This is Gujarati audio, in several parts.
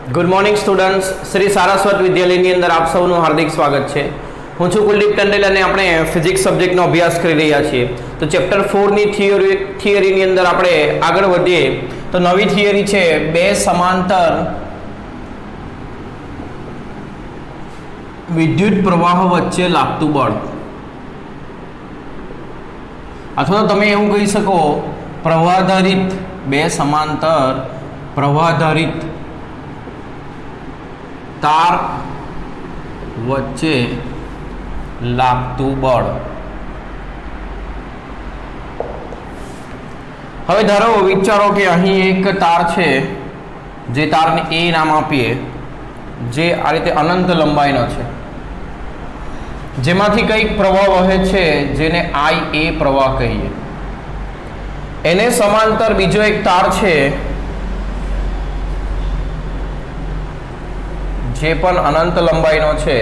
Good morning students, Shri Saraswat વિદ્યાલયની અંદર આપ સૌનું હાર્દિક સ્વાગત છે. હું છું કુલદીપ ટંડેલ અને આપણે ફિઝિક્સ સબ્જેક્ટનો અભ્યાસ કરી રહ્યા છીએ. તો ચેપ્ટર 4ની થિયરીની અંદર આપણે આગળ વધીએ તો નવી થિયરી છે બે સમાંતર વિદ્યુત પ્રવાહ વચ્ચે લાગતું બળ, અથવા તો તમે એવું કહી શકો પ્રવાધારિત બે સમાંતર પ્રવાધારિત તાર વચ્ચે લાગતું બળ. હવે ધારો વિચારો કે અહીં એક તાર છે, જે તારને એ નામ આપીએ, જે આ રીતે અનંત લંબાઈનો છે, જેમાંથી કંઈક પ્રવાહ વહે છે જેને IA પ્રવાહ કહીએ. એને સમાંતર બીજો એક તાર છે જે પણ અનંત લંબાઈનો છે,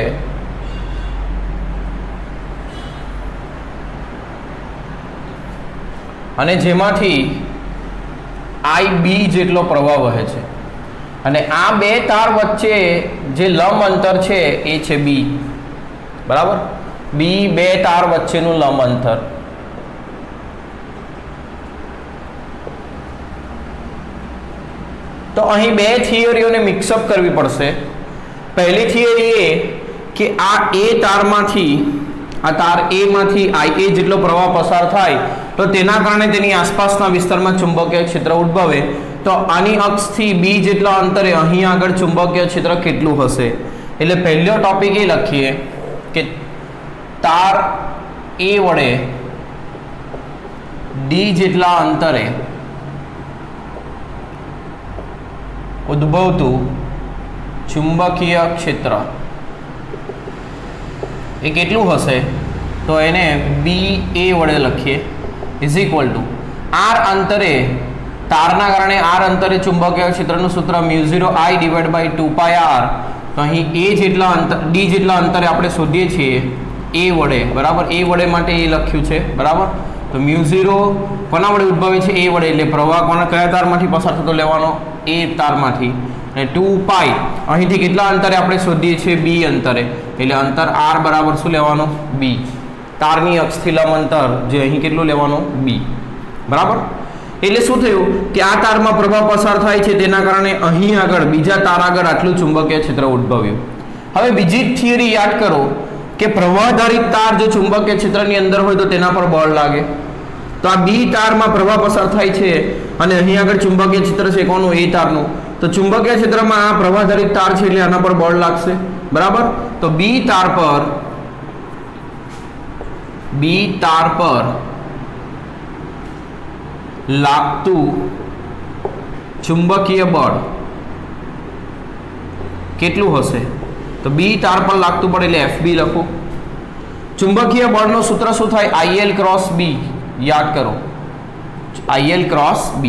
અને જેમાંથી IB જેટલો પ્રવાહ વહે છે. અને આ બે તાર વચ્ચે જે લંબ અંતર છે એ છે B. બરાબર, B બે તાર વચ્ચેનું લંબ અંતર. તો અહીં બે થિયરીઓને મિક્સઅપ કરવી પડશે. પહેલી થિયરી એ કે આ એ તારમાંથી, આ તાર એ માંથી IA જેટલો પ્રવાહ પસાર થાય તો તેના કારણે તેની આસપાસના વિસ્તારમાં ચુંબકીય ક્ષેત્ર ઉદ્ભવે. તો આની અક્ષથી B જેટલા અંતરે અહીં આગળ ચુંબકીય ક્ષેત્ર કેટલું હશે. એટલે પહેલો ટોપિક એ લખીએ કે તાર એ વડે D જેટલા અંતરે ઉદ્ભવતું ચુંબકીય ક્ષેત્ર એ કેટલું હશે. તો એને BA વડે લખીએ ઇઝ ઇક્વલ ટુ R અંતરે, તારના કારણે R અંતરે ચુંબકીય ક્ષેત્રનું સૂત્ર μ0I ડિવાઇડ બાય 2πr. તો અહીં D જેટલા અંતરે આપણે શોધીએ છીએ A વડે. બરાબર, A વડે માટે એ લખ્યું છે. બરાબર, તો μ0 કોના વડે ઉદ્ભવે છે? A વડે. એટલે પ્રવાહ કયા તારમાંથી પસાર થતો લેવાનો? A તારમાંથી. અને 2π અહીંથી કેટલા અંતરે આપણે શોધીએ છીએ? B અંતરે. એટલે અંતર R બરાબર શું લેવાનું? B. તારની અક્ષથી લંબ અંતર જે અહીં કેટલું લેવાનું? B. બરાબર. એટલે શું થયું કે આ તારમાં પ્રવાહ પસાર થાય છે, તેના કારણે અહીં આગળ બીજા તાર આગળ આટલું ચુંબકીય ક્ષેત્ર ઉદ્ભવ્યું. હવે બીજી થિયરી યાદ કરો કે પ્રવાહધારિત તાર જો ચુંબકીય ક્ષેત્રની અંદર હોય તો તેના પર બળ લાગે. તો આ B તારમાં પ્રવાહ પસાર થાય છે અને અહીં આગળ ચુંબકીય ક્ષેત્ર છે કોનું? A તારનું. તો ચુંબકીય ક્ષેત્રમાં આ પ્રવાહધારિત તાર છે એટલે આના પર બળ લાગશે. બરાબર, તો B તાર પર લાગતું ચુંબકીય બળ કેટલું હશે? તો B તાર પર લાગતું બળ એટલે FB લખો. ચુંબકીય બળનું સૂત્ર શું થાય? IL cross B. યાદ કરો, IL ક્રોસ B.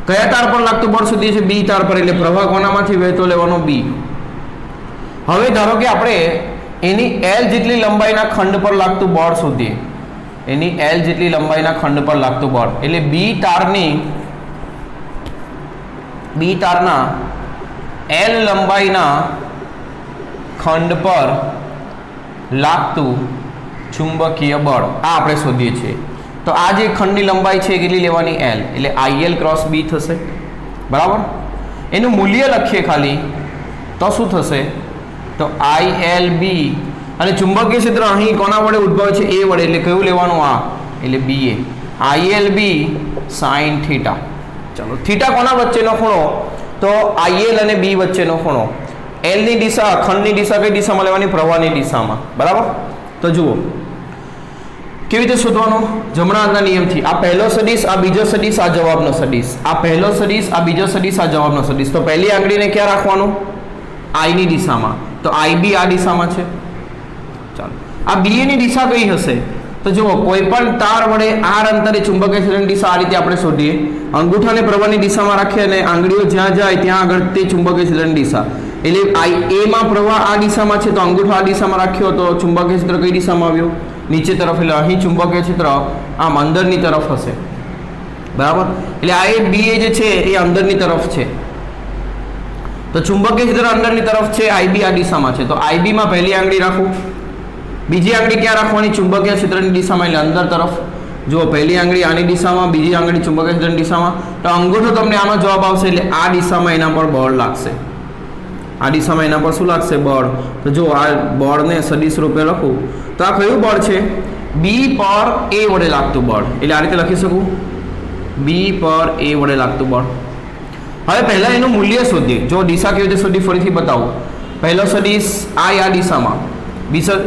કયા તાર પર લાગતું બળ શોધીએ છીએ? B તાર પર. એટલે પ્રવાહ કોનામાંથી વહેતો લેવાનો? B. હવે ધારો કે આપણે એની L જેટલી લંબાઈના ખંડ પર લાગતું બળ શોધીએ. એની L જેટલી લંબાઈના ખંડ પર લાગતું બળ એટલે B તારના L લંબાઈના ખંડ પર લાગતું ચુંબકીય બળ આ આપણે શોધીએ છીએ. તો આ જે ખંડની લંબાઈ છે કેટલી લેવાની? L. એટલે IL ક્રોસ B થશે. બરાબર, એનું મૂલ્ય લખીએ ખાલી તો શું થશે? તો ILB. અને ચુંબકીય ક્ષેત્ર અહીં કોના વડે ઉદ્ભવે છે? A વડે. એટલે કયું લેવાનું? આ. એટલે BA. ILB sin θ. ચલો, થીટા કોના વચ્ચેનો ખૂણો? તો IL અને B વચ્ચેનો ખૂણો. L ની દિશા, ખંડની દિશા કઈ દિશામાં લેવાની? પ્રવાહની દિશામાં. બરાબર, તો જુઓ કેવી રીતે શોધવાનો? જમણા હાથના નિયમથી. આ પહેલો સદિશ, આ બીજો સદિશ, આ જવાબનો સદિશ. આ પહેલો સદિશ, આ બીજો સદિશ, આ જવાબનો સદિશ. તો પહેલી આંગળીને ક્યાં રાખવાનું? I ની દિશામાં. તો IB આ દિશામાં છે. ચાલો, આ BA ની દિશા કઈ હશે? તો જુઓ, કોઈ પણ તાર વડે R અંતરે ચુંબકીય ક્ષેત્રની દિશા આ રીતે આપણે શોધીએ. અંગૂઠાને પ્રવાહની દિશામાં રાખીએ અને આંગળીઓ જ્યાં જાય ત્યાં આગળ તે ચુંબકીય ક્ષેત્રની દિશા. એટલે A માં પ્રવાહ આ દિશામાં છે તો અંગૂઠો આ દિશામાં રાખ્યો તો ચુંબકીય ક્ષેત્ર કઈ દિશામાં આવ્યું? નીચે તરફ. એટલે અહીં ચુંબકીય ક્ષેત્ર આમ અંદરની તરફ હશે. બરાબર, એટલે આ એ BA જે છે એ અંદરની તરફ છે. તો તો ચુંબકીય ક્ષેત્ર અંદરની તરફ છે, IB આ દિશામાં છે, તો IB માં પહેલી આંગળી રાખું, બીજી આંગળી ક્યાં રાખવાની? ચુંબકીય ક્ષેત્રની દિશામાં, એટલે અંદર તરફ. જો પહેલી આંગળી આની દિશામાં, બીજી આંગળી ચુંબકીય ક્ષેત્રની દિશામાં, તો અંગૂઠો તમને આનો જવાબ આવશે, એટલે આ દિશામાં એના પર બળ લાગશે. આ દિશામાં એના પર શું લાગશે? બળ. તો જો આ બળને સદિશ રૂપે લખું તો આ કયું બળ છે? B પર A વડે લાગતું બળ. એટલે આ રીતે લખી શકું, B પર A વડે લાગતું બળ. હવે પહેલા એનું મૂલ્ય શોધીએ. જો દિશા કેવી રીતે શોધી ફરીથી બતાવું. પહેલો સદિશ I આ દિશામાં,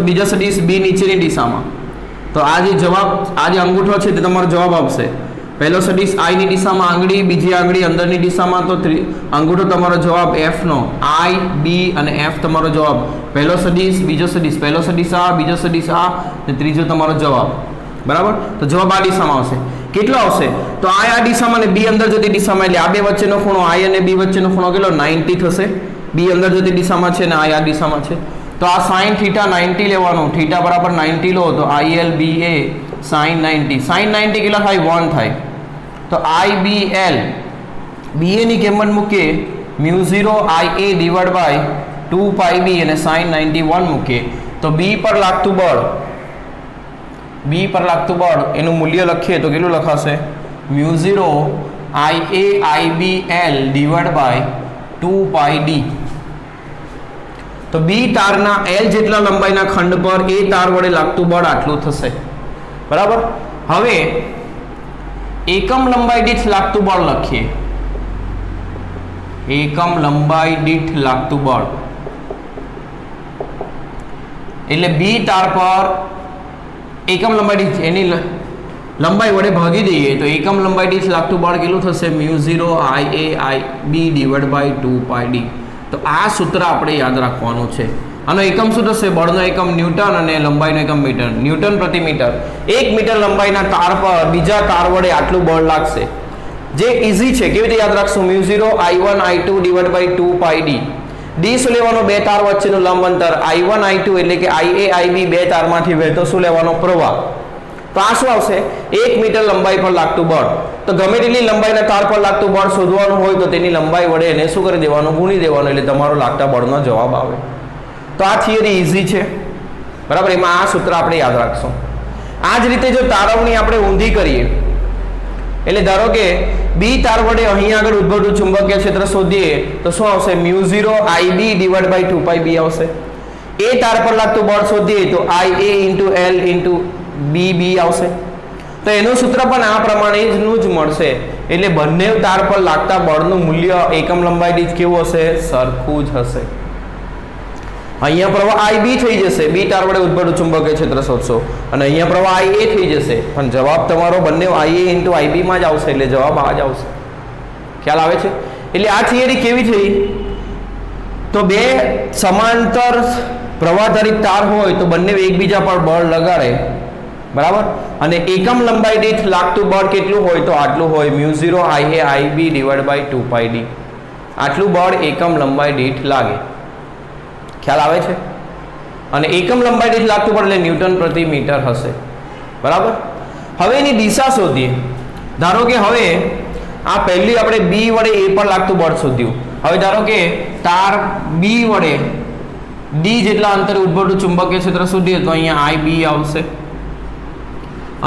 બીજો સદિશ B નીચેની દિશામાં. તો આ જે જવાબ, આ જે અંગૂઠો છે તે તમારો જવાબ આપશે. પહેલો સદિશ I ની દિશામાં આંગળી, બીજી આંગળી અંદરની દિશામાં, તો અંગૂઠો તમારો જવાબ F નો. I, B અને F તમારો જવાબ. પહેલો સદિશ, બીજો સદિશ, પહેલો સદિશ આ, બીજો સદિશ આ અને ત્રીજો તમારો જવાબ. બરાબર? તો જવાબ આ દિશામાં આવશે. કેટલો આવશે? તો I આ દિશામાં અને B અંદર જતી દિશામાં, એટલે આ બે વચ્ચેનો ખૂણો I અને B વચ્ચેનો ખૂણો કેટલો? 90 થશે. B અંદર જતી દિશામાં છે ને I આ દિશામાં છે. તો આ sin θ 90 લેવાનું. θ બરાબર 90 લો તો IL BA sin 90. sin 90 કેટલા થાય? 1 થાય. તો IBL BA ની કિંમત મૂકીએ μ0 IA divide by 2 pi B અને sin 91 મૂકીએ તો B પર લાગતું બળ એનું મૂલ્ય લખીએ તો કેટલું લખાશે? μ0 IA IBL divide by 2 pi D. તો B તારના L જેટલા લંબાઈના ખંડ પર A તાર વડે લાગતું બળ આટલું થશે. બરાબર? હવે એકમ લંબાઈ દીઠ લાગતું બળ લખીએ. એકમ લંબાઈ દીઠ લાગતું બળ એટલે B તાર પર એકમ લંબાઈ દીઠ એની લંબાઈ વડે ભાગી દઈએ તો એકમ લંબાઈ દીઠ લાગતું બળ કેટલું થશે? μ0 IA IB divide by 2 pi D. તો આ સૂત્ર આપણે યાદ રાખવાનું છે. આનો એકમ શું થશે? બળનો એકમ ન્યૂટન અને લંબાઈનો એકમ મીટર. ન્યૂટન પ્રતિ મીટર. 1 મીટર લંબાઈના તાર પર બીજા તાર વડે આટલું બળ લાગશે. જે ઈઝી છે. કેવી રીતે યાદ રાખશું? μ0 I1 I2 divide by 2 pi D. D શું લેવાનો? બે તાર વચ્ચેનું લંબ અંતર. I1 I2 એટલે કે IA IB બે તારમાંથી વહેતો શું લેવાનો? પ્રવાહ. તો આ શું આવશે? 1 મીટર લંબાઈ પર લાગતું બળ. તો ગમે તેટલી લંબાઈના તાર પર લાગતું બળ શોધવાનું હોય તો તેની લંબાઈ વડે એને શું કરી દેવાનું? ગુણી દેવાનું. એટલે તમારો લાગતા બળનો જવાબ આવે. તો આ થિયરી ઈઝી છે. બરાબર? એમાં આ સૂત્ર આપણે યાદ રાખશું. આ જ રીતે જો તારવણી આપણે ઊંધી કરીએ એટલે ધારો કે B તાર વડે અહીં આગળ ઉદ્ભવતું ચુંબકીય ક્ષેત્ર શોધીએ તો શું આવશે? μ0 IB divide by 2 pi B આવશે. A તાર પર લાગતું બળ શોધીએ તો IA L BB આવશે. તો એનું સૂત્ર પણ આ પ્રમાણે જ મળશે. એટલે બંને તાર પર લાગતા બળનું મૂલ્ય એકમ લંબાઈ દીઠ કેવું હશે? સરખું જ હશે. અહીંયા પ્રવાહ IB થઈ જશે. B તાર વડે ઉદ્ભવતું ચુંબકીય ક્ષેત્ર શોધશો અને અહીંયા પ્રવાહ IA થઈ જશે. પણ જવાબ તમારો બંને IA IB માં જ આવશે. એટલે જવાબ આ જ આવશે. ખ્યાલ આવે છે? એટલે આ થિયરી કેવી થઈ? તો બે સમાંતર પ્રવાહધારિત તાર હોય તો બંને એકબીજા પર બળ લગાડે. બરાબર? અને એકમ લંબાઈ દીઠ લાગતું બળ કેટલું હોય? તો આટલું હોય. μ0 IA IB divide by 2 pi D. આટલું બળ એકમ લંબાઈ દીઠ લાગે. ખ્યાલ આવે છે? અને એકમ લંબાઈ દીઠ લાગતું બળ એટલે ન્યૂટન પ્રતિ મીટર હશે. બરાબર? હવે એની દિશા શોધીએ. ધારો કે હવે આ પહેલી આપણે B વડે A પર લાગતું બળ શોધ્યું. હવે ધારો કે તાર B વડે D જેટલા અંતરે ઉદ્ભવતું ચુંબકીય ક્ષેત્ર શોધીએ તો અહીંયા IB આવશે.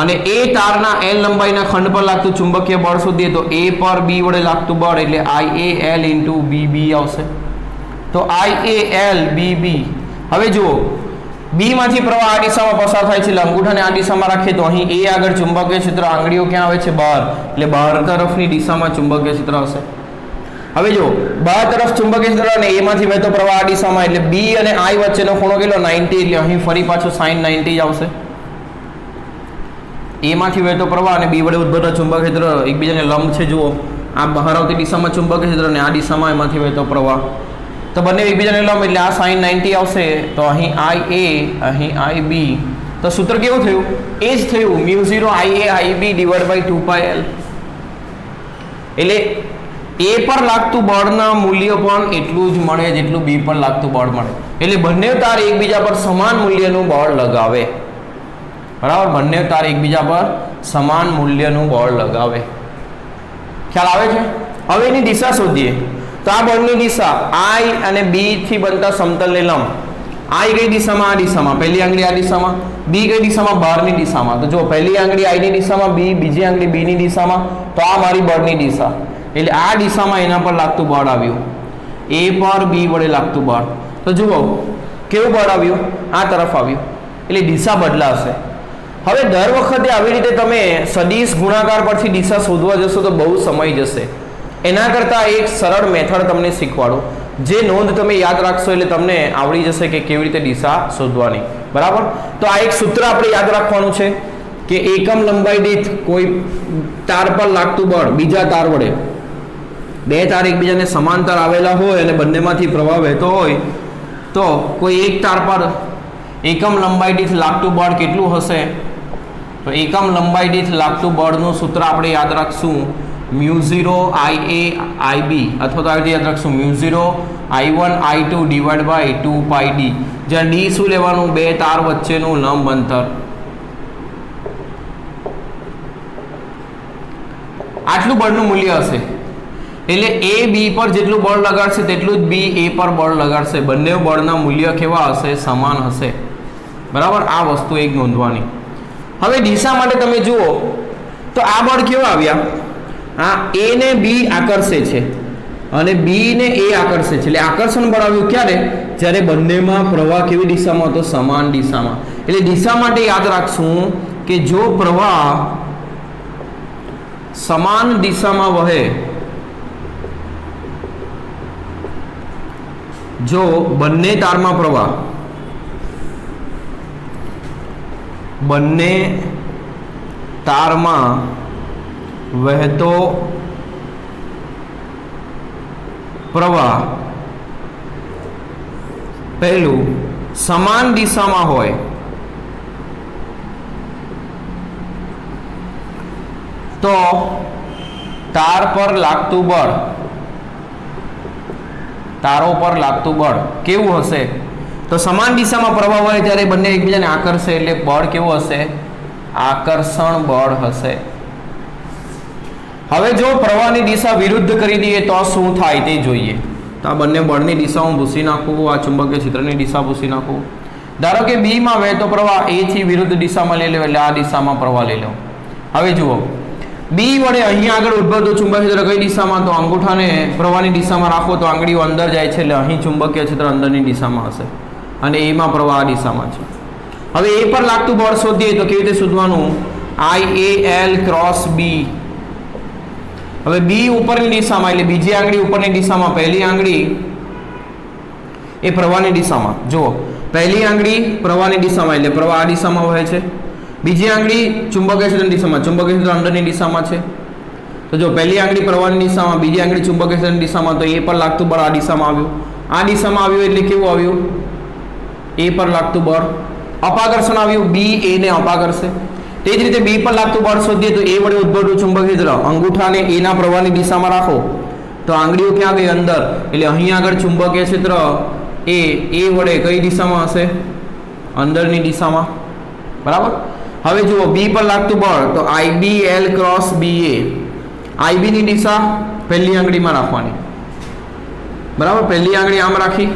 અને A તારના L લંબાઈના ખંડ પર લાગતું ચુંબકીય બળ શોધીએ તો A પર B વડે લાગતું બળ એટલે IAL BB આવશે. તો IAL BB. હવે જુઓ B માંથી પ્રવાહ આ દિશામાં પસાર થાય છે એટલે અંગૂઠાને આ દિશામાં રાખીએ તો અહીં A આગળ ચુંબકીય ક્ષેત્ર આંગળીઓ ક્યાં આવે છે? બહાર. એટલે બહાર તરફની દિશામાં ચુંબકીય ક્ષેત્ર હશે. હવે જો બહાર તરફ ચુંબકીય ક્ષેત્ર અને A માંથી વહેતો પ્રવાહ આ દિશામાં એટલે B અને I વચ્ચેનો ખૂણો કેટલો? 90. એટલે અહીં ફરી પાછો sin 90 જ આવશે. A માંથી વહેતો પ્રવાહ અને B વડે ઉદ્ભવતા ચુંબકીય ક્ષેત્ર એકબીજાને લંબ છે. જુઓ આ બહાર આવતી દિશામાં ચુંબકીય ક્ષેત્ર અને આ દિશામાં એમાંથી વહેતો પ્રવાહ તો બંને એકબીજાને લંબ એટલે આ sin 90 આવશે. તો અહીં IA અહીં IB. તો સૂત્ર કેવું થયું? એ જ થયું. μ0 IA IB divide by 2 pi L. એટલે A પર લાગતું બળના મૂલ્ય પણ એટલું જ મળે જેટલું B પર લાગતું બળ મળે. એટલે બંને તાર એકબીજા પર સમાન મૂલ્યનું બળ લગાવે. બરાબર? બંને તાર એકબીજા પર સમાન મૂલ્યનું બળ લગાવે. ખ્યાલ આવે છે? હવે એની દિશા શોધીએ. તો આ બળની દિશા I અને B થી બનતા સમતલને લંબ, I કઈ દિશામાં? આ દિશામાં. પહેલી આંગળી આ દિશામાં, B કઈ દિશામાં? બહારની દિશામાં. તો જો પહેલી આંગળી I ની દિશામાં, બીજી આંગળી B ની દિશામાં, તો આ મારી બળની દિશા. એટલે આ દિશામાં એના પર લાગતું બળ આવ્યું, A પર B વડે લાગતું બળ. તો જુઓ કેવું બળ આવ્યું? આ તરફ આવ્યું, એટલે દિશા બદલાશે. હવે દર વખતે આવી રીતે તમે સદિશ ગુણાકાર પરથી દિશા શોધવા જશો તો બહુ સમય જશે. એના કરતાં એક સરળ મેથડ તમને શીખવાડું, જે નોંધ તમે યાદ રાખશો એટલે તમને આવડી જશે કે કેવી રીતે દિશા શોધવાની. બરાબર? તો આ એક સૂત્ર આપણે યાદ રાખવાનું છે કે એકમ લંબાઈ દીઠ કોઈ તાર પર લાગતું બળ બીજા તાર વડે, બે તાર એકબીજાને સમાંતર આવેલા હોય અને બંનેમાંથી પ્રવાહ વહેતો હોય, તો કોઈ એક તાર પર એકમ લંબાઈ દીઠ લાગતું બળ કેટલું હશે? તો એકમ લંબાઈ દીઠ લાગતું બળનું સૂત્ર આપણે યાદ રાખશું μ0 Ia Ib, અથવા તો આ રીતે યાદ રાખશું μ0 I1 I2 divide by 2πd, જ્યાં d શું લેવાનું? બે તાર વચ્ચેનું લંબ અંતર. આટલું બળનું મૂલ્ય હશે. એટલે A B પર જેટલું બળ લગાડશે તેટલું જ B A પર બળ લગાડશે. બંને બળના મૂલ્ય કેવા હશે? સમાન હશે. બરાબર? આ વસ્તુ એક નોંધવાની. હવે દિશા માટે તમે જુઓ તો આ બળ કેવા આવ્યા? આ A ને B આકર્ષે છે અને B ને A આકર્ષે છે. એટલે આકર્ષણ બળ આવ્યું ક્યારે? જ્યારે બંનેમાં પ્રવાહ કેવી દિશામાં હતો? સમાન દિશામાં. એટલે દિશા માટે યાદ રાખશું કે જો પ્રવાહ સમાન દિશામાં વહે, જો બંને તારમાં પ્રવાહ બંને તારમાં વહેતો પ્રવાહ પહેલું સમાન દિશામાં હોય તો તાર પર લાગતું બળ, તારો પર લાગતું બળ કેવું હશે? તો સમાન દિશામાં પ્રવાહ હોય ત્યારે બંને એકબીજાને આકર્ષે એટલે બળ કેવું હશે? આકર્ષણ બળ હશે. હવે જો પ્રવાહની દિશા વિરુદ્ધ કરી દઈએ તો શું થાય તે જોઈએ. તો આ બંને બળની દિશા હું ભૂસી નાખું, આ ચુંબકીય ક્ષેત્રની દિશા ભૂસી નાખું. ધારો કે B માં વહેતો પ્રવાહ A થી વિરુદ્ધ દિશામાં લઈ લો, એટલે આ દિશામાં પ્રવાહ લઈ લો. હવે જુઓ B વડે અહીંયા આગળ ઉદ્ભવતું ચુંબકીય ક્ષેત્ર કઈ દિશામાં? તો અંગૂઠાને પ્રવાહની દિશામાં રાખો તો આંગળીઓ અંદર જાય છે, એટલે અહીં ચુંબકીય ક્ષેત્ર અંદરની દિશામાં હશે અને A માં પ્રવાહ આ દિશામાં છે. હવે A પર લાગતું બળ શોધીએ તો કેવી રીતે શોધવાનું? IAL cross B. હવે B ઉપરની દિશામાં એટલે બીજી આંગળી ઉપરની દિશામાં, પહેલી આંગળી એ પ્રવાહની દિશામાં. જુઓ પહેલી આંગળી પ્રવાહની દિશામાં એટલે પ્રવાહ આ દિશામાં વહે છે, બીજી આંગળી ચુંબકીય ક્ષેત્રની દિશામાં, ચુંબકીય ક્ષેત્ર અંદરની દિશામાં છે. તો જો પહેલી આંગળી પ્રવાહની દિશામાં, બીજી આંગળી ચુંબકીય ક્ષેત્રની દિશામાં, તો A પર લાગતું બળ આ દિશામાં આવ્યું. આ દિશામાં આવ્યું એટલે કેવું આવ્યું? A પર લાગતું બળ અપાકર્ષણ આવ્યું, B A ને અપાકર્ષે. તે જ રીતે B પર લાગતું બળ શોધીએ તો A વડે ઉદ્ભવતું ચુંબકીય ક્ષેત્ર અંગૂઠાને A ના પ્રવાહની દિશામાં રાખો તો આંગળીઓ ક્યાં ગઈ? અંદર. એટલે અહીં આગળ ચુંબકીય ક્ષેત્ર A વડે કઈ દિશામાં હશે? અંદરની દિશામાં. બરાબર? હવે જુઓ B પર લાગતું બળ તો IBL ક્રોસ BA. IB ની દિશા પહેલી આંગળીમાં રાખવાની. બરાબર? પહેલી આંગળી આમ રાખી,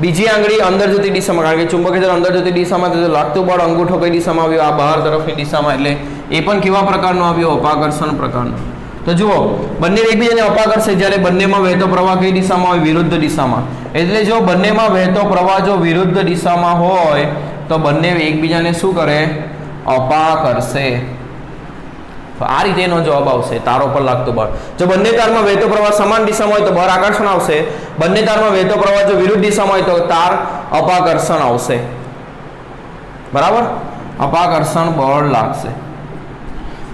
બીજી આંગળી અંદર જતી દિશામાં, કારણ કે ચુંબકીય ક્ષેત્ર અંદર જતી દિશામાં, તો લાગતું બળ અંગૂઠો કઈ દિશામાં આવ્યો? આ બહાર તરફની દિશામાં. એટલે એ પણ કેવા પ્રકારનો આવ્યો? અપાકર્ષણ પ્રકારનો. તો જુઓ બંને એકબીજાને અપાકર્ષે જ્યારે બંનેમાં વહેતો પ્રવાહ કઈ દિશામાં હોય? વિરુદ્ધ દિશામાં. એટલે જો બંનેમાં વહેતો પ્રવાહ જો વિરુદ્ધ દિશામાં હોય તો બંને એકબીજાને શું કરે? અપાકર્ષે. તો આ રીતે એનો જવાબ આવશે તારો પર લાગતું બળ. જો બંને તારમાં વહેતો પ્રવાહ સમાન દિશામાં હોય તો બળ આકર્ષણ આવશે, બંને તારમાં વહેતો પ્રવાહ જો વિરુદ્ધ દિશામાં હોય તો તાર અપાકર્ષણ આવશે. બરાબર? અપાકર્ષણ બળ લાગશે.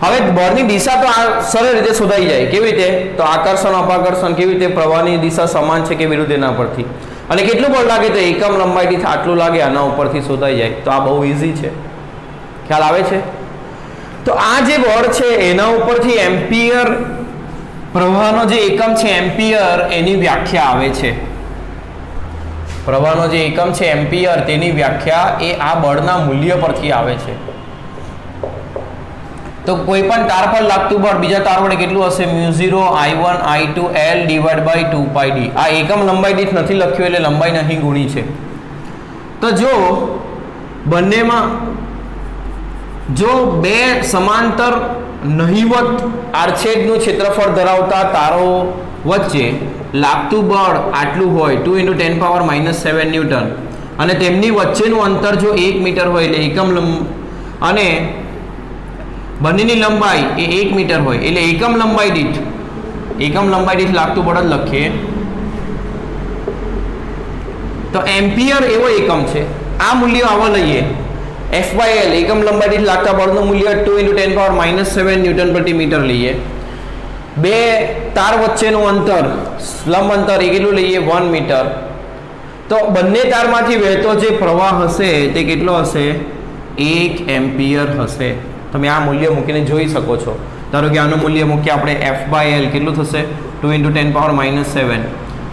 હવે બળની દિશા તો આ સરળ રીતે શોધાઈ જાય. કેવી રીતે? તો આકર્ષણ અપાકર્ષણ કેવી રીતે? પ્રવાહની દિશા સમાન છે કે વિરુદ્ધ એના પરથી. અને કેટલું બળ લાગે? તો એકમ લંબાઈથી આટલું લાગે, આના ઉપરથી શોધાઈ જાય. તો આ બહુ ઈઝી છે. ખ્યાલ આવે છે? તો આ જે બળ છે એના ઉપરથી એમ્પિયર, પ્રવાહનો જે એકમ છે એમ્પિયર, એની વ્યાખ્યા આવે છે. પ્રવાહનો જે એકમ છે એમ્પિયર, તેની વ્યાખ્યા એ આ બળના મૂલ્ય પરથી આવે છે. તો કોઈ પણ તાર પર લાગતું બળ બીજા તાર વડે કેટલું હશે? μ0 I1 I2 L divide by 2πd. આ એકમ લંબાઈ દીઠ નથી લખ્યું એટલે લંબાઈ નહીં ગુણી છે. તો જો બંનેમાં જો બે સમાંતર નહિવત આડછેદનું ક્ષેત્રફળ ધરાવતા તારો વચ્ચે લાગતું બળ આટલું હોય 2 × 10⁻⁷ ન્યૂટન અને તેમની વચ્ચેનું અંતર જો 1 મીટર હોય એટલે એકમ અને બંનેની લંબાઈ એ 1 મીટર હોય એટલે એકમ લંબાઈ દીઠ લાગતું બળ જ લખીએ. તો એમ્પિયર એવો એકમ છે. આ મૂલ્ય આવા લઈએ F/L એકમ લંબાઈ દીઠ લાગતા બળનું મૂલ્ય 2 × 10⁻⁷ ન્યૂટન પ્રતિ મીટર લઈએ. બે તાર વચ્ચેનું અંતર લંબ અંતર એ કેટલું લઈએ? 1 મીટર. તો બંને તારમાંથી વહેતો જે પ્રવાહ હશે તે કેટલો હશે? 1 એમ્પિયર હશે. તમે આ મૂલ્ય મૂકીને જોઈ શકો છો. ધારો કે આનું મૂલ્ય મૂકીએ આપણે F/L કેટલું થશે? 2 × 10⁻⁷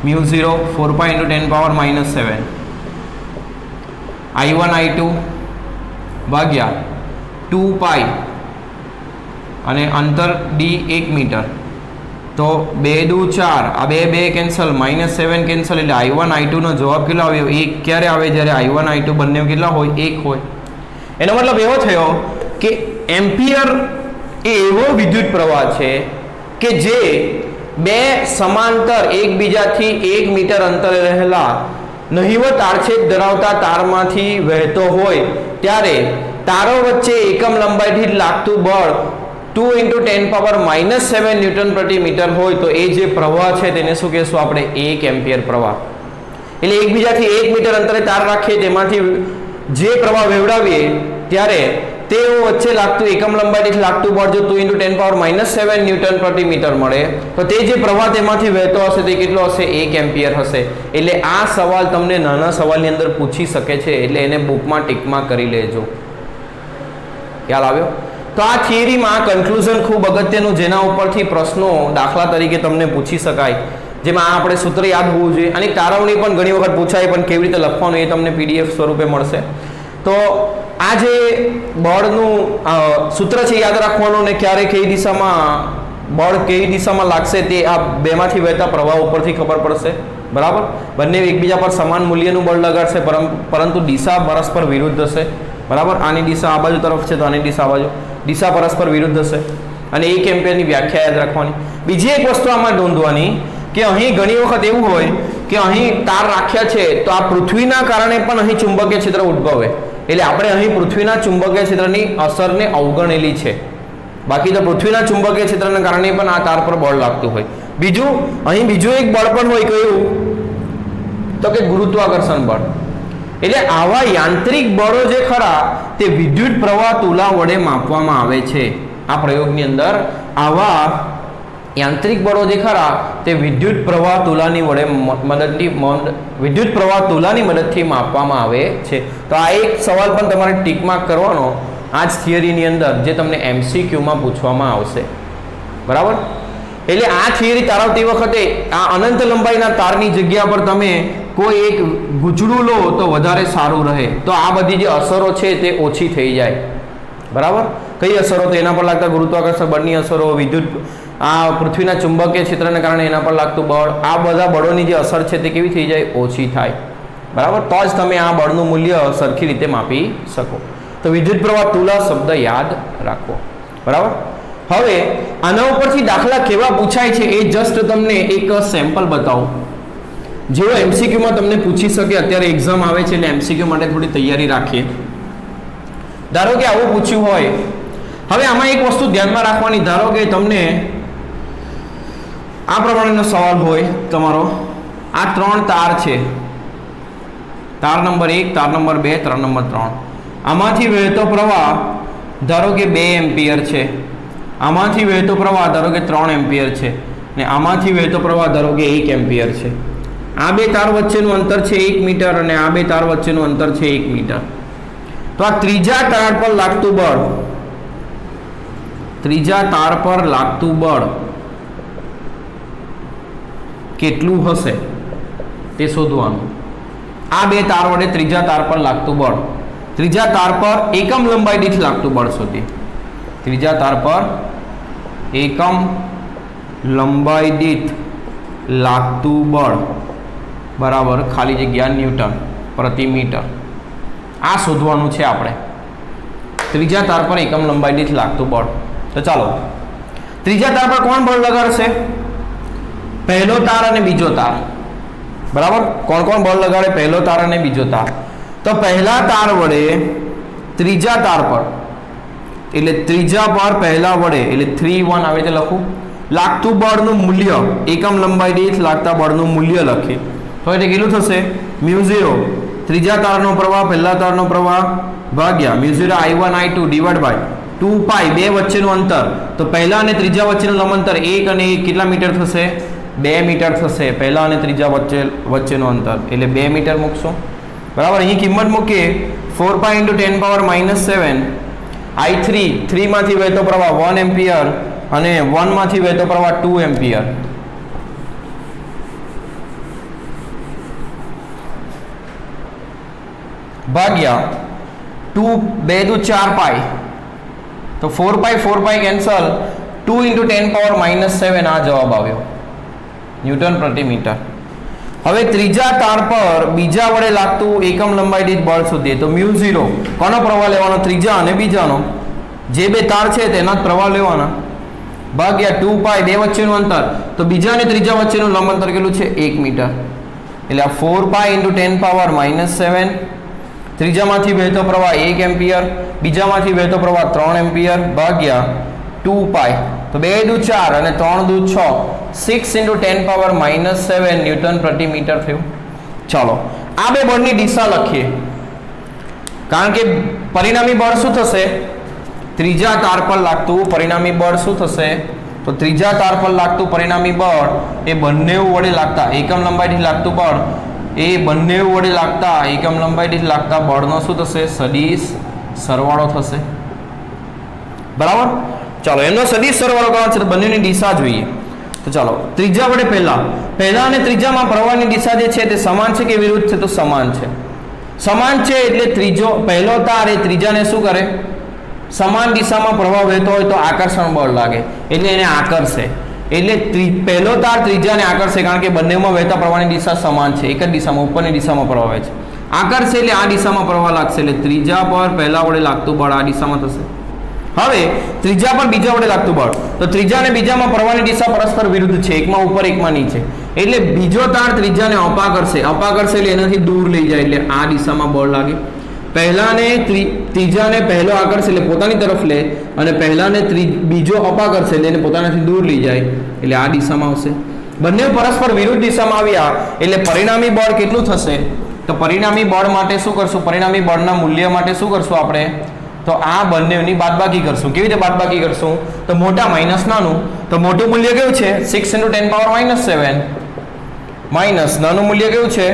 μ0 4π × 10⁻⁷ I1 I2 ભાગ્યા 2π અને અંતર d 1 મીટર. તો 2 દુ 4 આ 2 કેન્સલ -7 કેન્સલ એટલે I1 I2 નો જવાબ કેટલો આવ્યો? 1. ક્યારે આવે? જ્યારે I1 I2 બંને કેટલા હોય? 1 હોય. એનો મતલબ એવો થયો કે એમ્પિયર એ એવો વિદ્યુત પ્રવાહ છે કે જે બે સમાંતર એકબીજાથી 1 મીટર અંતરે રહેલા નહિવત આડછેદ ધરાવતા તારમાંથી વહેતો હોય ત્યારે તારો વચ્ચે એકમ લંબાઈથી લાગતું બળ 2 × 10⁻⁷ ન્યૂટન પ્રતિ મીટર હોય તો એ જે પ્રવાહ છે તેને શું કહેશું આપણે? 1 એમ્પિયર પ્રવાહ. એટલે એકબીજાથી 1 મીટર અંતરે તાર રાખીએ તેમાંથી જે પ્રવાહ વેવડાવીએ ત્યારે તેઓ વચ્ચે લાગતું એકમ લંબાઈ દીઠ લાગતું બળ જો 2 × 10⁻⁷ ન્યૂટન પ્રતિ મીટર મળે તો તે જે પ્રવાહ તેમાંથી વહેતો હશે તે કેટલો હશે? 1 એમ્પિયર હશે. એટલે આ સવાલ તમને નાના સવાલની અંદર પૂછી શકે છે એટલે એને બુકમાં ટીકમાં કરી લેજો. ખ્યાલ આવ્યો? તો આ થિયરીમાં કન્ક્લુઝન ખૂબ અગત્યનું જેના ઉપરથી પ્રશ્નો દાખલા તરીકે તમને પૂછી શકાય, જેમાં આપણે સૂત્ર યાદ હોવું જોઈએ અને તારવણી પણ ઘણી વખત પૂછાય પણ કેવી રીતે લખવાનું એ તમને PDF સ્વરૂપે મળશે. તો આ જે બળનું સૂત્ર છે યાદ રાખવાનું ને ક્યારે કઈ દિશામાં બળ કઈ દિશામાં લાગશે તે આ બેમાંથી વહેતા પ્રવાહ ઉપરથી ખબર પડશે. બરાબર? બંને એકબીજા પર સમાન મૂલ્યનું બળ લગાડશે પરંતુ દિશા પરસ્પર વિરુદ્ધ હશે. બરાબર? આની દિશા આ બાજુ તરફ છે તો આની દિશા આ બાજુ, દિશા પરસ્પર વિરુદ્ધ હશે અને 1 એમ્પિયરની વ્યાખ્યા યાદ રાખવાની. બીજી એક વસ્તુ આમાં નોંધવાની કે અહીં ઘણી વખત એવું હોય કે અહીં તાર રાખ્યા છે તો આ પૃથ્વીના કારણે પણ અહીં ચુંબકીય ક્ષેત્ર ઉદ્ભવે એટલે આપણે અહીં પૃથ્વીના ચુંબકીય ક્ષેત્રની અસરને અવગણેલી છે. બાકી તો પૃથ્વીના ચુંબકીય ક્ષેત્રના કારણે પણ આ તાર પર બળ લાગતું હોય. અહીં બીજું એક બળ પણ હોય કયું? તો કે ગુરુત્વાકર્ષણ બળ. એટલે આવા યાંત્રિક બળો જે ખરા તે વિદ્યુત પ્રવાહ તુલા વડે માપવામાં આવે છે. આ પ્રયોગની અંદર આવા યાંત્રિક બળો જે ખરા તે વિદ્યુત પ્રવાહ તુલાની મદદથી માપવામાં આવે છે. તો આ એક સવાલ પણ તમારે ટીક માર્ક કરવાનો આ જ થિયરીની અંદર જે તમને MCQમાં પૂછવામાં આવશે. બરાબર? એટલે આ થિયરી તારવતી વખતે આ અનંત લંબાઈના તારની જગ્યા પર તમે કોઈ એક ગૂંચળું લો તો વધારે સારું રહે. તો આ બધી જે અસરો છે તે ઓછી થઈ જાય. બરાબર? કઈ અસરો? તો એના પર લાગતા ગુરુત્વાકર્ષણ બળની અસરો, વિદ્યુત આ પૃથ્વીના ચુંબકીય ક્ષેત્રને કારણે એના પર લાગતું બળ, આ બધા બળોની જે અસર છે તે કેવી થઈ જાય? ઓછી થાય. બરાબર? તો જ તમે આ બળનું મૂલ્ય સરખી રીતે માપી શકો. તો વિદ્યુત પ્રવાહ તુલા શબ્દ યાદ રાખવો. બરાબર? હવે આના ઉપરથી દાખલા કેવા પૂછાય છે એ જસ્ટ તમને એક સેમ્પલ બતાવું જેવો MCQમાં તમને પૂછી શકે. અત્યારે એક્ઝામ આવે છે એટલે MCQ માટે થોડી તૈયારી રાખીએ. ધારો કે આવું પૂછ્યું હોય. હવે આમાં એક વસ્તુ ધ્યાનમાં રાખવાની, ધારો કે તમને આ પ્રમાણેનો સવાલ હોય તમારો, આ 3 તાર છે, તાર નંબર 1, તાર નંબર 2, તાર નંબર 3. આમાંથી વહેતો પ્રવાહ ધારો કે 2 એમ્પિયર છે, આમાંથી વહેતો પ્રવાહ ધારો કે 3 એમ્પિયર છે ને આમાંથી વહેતો પ્રવાહ ધારો કે 1 એમ્પિયર છે. આ બે તાર વચ્ચેનું અંતર છે 1 મીટર અને આ બે તાર વચ્ચેનું અંતર છે 1 મીટર. તો આ ત્રીજા તાર પર લાગતું બળ કેટલું હશે તે શોધવાનું. આ બે તાર વડે ત્રીજા તાર પર લાગતું બળ, ત્રીજા તાર પર એકમ લંબાઈ દીઠ લાગતું બળ શોધીએ. ત્રીજા તાર પર એકમ લંબાઈ દીઠ લાગતું બળ બરાબર ખાલી જગ્યા ન્યૂટન પ્રતિ મીટર. આ શોધવાનું છે આપણે. ત્રીજા તાર પર એકમ લંબાઈ દીઠ લાગતું બળ. તો ચાલો ત્રીજા તાર પર કોણ બળ લગાડશે? પહેલો તાર અને બીજો તાર. બરાબર, કોણ કોણ બળ લગાડે? પહેલો તાર અને બીજો તાર. તો પહેલા તાર વડે ત્રીજા તાર પર, એટલે ત્રીજા પર પહેલા વડે, એટલે 3 1 આવે તે લખું. લાગતું બળનું મૂલ્ય એકમ લંબાઈ દીઠ લાગતા બળનું મૂલ્ય લખીએ તો એટલે કેટલું થશે? μ0 ત્રીજા તારનો પ્રવાહ પહેલા તારનો પ્રવાહ ભાગ્યા μ0 I1 I2 ડિવાઇડ બાય 2 પાઈ બે વચ્ચેનું અંતર. તો પહેલા અને ત્રીજા વચ્ચેનું લંબ અંતર 1 અને 1 કેટલા મીટર થશે? 2 મીટર થશે. પહેલા અને ત્રીજા વચ્ચેનું અંતર એટલે 2 મીટર મૂકશો. બરાબર, અહીં કિંમત મૂકીએ 4 પાઈ × 10⁻⁷ I3 3 માંથી વહેતો પ્રવાહ 1 એમ્પિયર અને 1 માંથી વહેતો પ્રવાહ 2 એમ્પિયર ભાગ્યા 2 2 દુ 4 પાઈ. તો 4 પાઈ કેન્સલ. 2 × 10⁻⁷ આ જવાબ આવ્યો ન્યૂટન પ્રતિ મીટર. હવે ત્રીજા તાર પર બીજા વડે લાગતું એકમ લંબાઈ દીઠ બળ શોધીએ તો μ0 કોનો પ્રવાહ લેવાનો? ત્રીજા અને બીજાનો. જે બે તાર છે તેના જ પ્રવાહ લેવાના ભાગ્યા 2 પાઈ બે વચ્ચેનું અંતર. તો બીજા અને ત્રીજા વચ્ચેનું લંબ અંતર કેટલું છે? 1 મીટર. એટલે આ 4 પાઈ × 10⁻⁷. ત્રીજામાંથી વહેતો પ્રવાહ 1 એમ્પિયર, બીજામાંથી વહેતો પ્રવાહ 3 એમ્પિયર ભાગ્યા 2 પાઈ. તો 2 દુ 4 અને 3 દુ 6 6 × 10⁻⁷ ન્યૂટન પ્રતિ મીટર થયું. ચાલો આ બે બળની દિશા લખીએ, કારણ કે પરિણામી બળ શું થશે? ત્રીજા તાર પર લાગતું પરિણામી બળ શું થશે? તો ત્રીજા તાર પર લાગતું પરિણામી બળ એ બંને વડે લાગતા એકમ લંબાઈ દીઠ લાગતું બળ એ બંને વડે લાગતા એકમ લંબાઈ દીઠ લાગતા બળનો શું થશે? સદિશ સરવાળો થશે. બરાબર, ચાલો એનો સદિશ સરવાળો કરવાનો છે તો બંનેની દિશા જોઈએ. તો ચાલો ત્રીજા વડે પહેલા અને ત્રીજામાં પ્રવાહની દિશા જે છે તે સમાન છે કે વિરુદ્ધ છે? તો સમાન છે. સમાન છે એટલે પહેલો તાર એ ત્રીજાને શું કરે? સમાન દિશામાં પ્રવાહ વહેતો હોય તો આકર્ષણ બળ લાગે એટલે એને આકર્ષે. એટલે પહેલો તાર ત્રીજાને આકર્ષે કારણ કે બંનેમાં વહેતા પ્રવાહની દિશા સમાન છે, એક જ દિશામાં ઉપરની દિશામાં પ્રવાહ વહે છે. આકર્ષે એટલે આ દિશામાં પ્રવાહ લાગશે એટલે ત્રીજા પર પહેલા વડે લાગતું બળ આ દિશામાં થશે. હવે ત્રીજા પર બીજા વડે લાગતું બળ, તો ત્રીજા અને બીજામાં પ્રવાહની દિશા પરસ્પર વિરુદ્ધ છે, એકમાં ઉપર એકમાં નીચે. એટલે બીજો તાર ત્રીજાને અપાકર્ષે એટલે એનાથી દૂર લઈ જાય એટલે આ દિશામાં બળ લાગે. પહેલાને ત્રીજાને પહેલો આકર્ષે એટલે પોતાની તરફ લે અને પહેલાને બીજો અપાકર્ષે એટલે એને પોતાનાથી દૂર લઈ જાય એટલે આ દિશામાં આવશે. બંને પરસ્પર વિરુદ્ધ દિશામાં આવ્યા એટલે પરિણામી બળ કેટલું થશે? તો પરિણામી બળ માટે શું કરશું? પરિણામી બળના મૂલ્ય માટે શું કરશું આપણે? તો આ બંનેની બાદબાકી કરશું. કેવી રીતે બાદબાકી કરશું? તો મોટા માઇનસ નાનું. તો મોટું મૂલ્ય કેવું છે? 6 × 10⁻⁷ માઇનસ નાનું મૂલ્ય કેવું છે?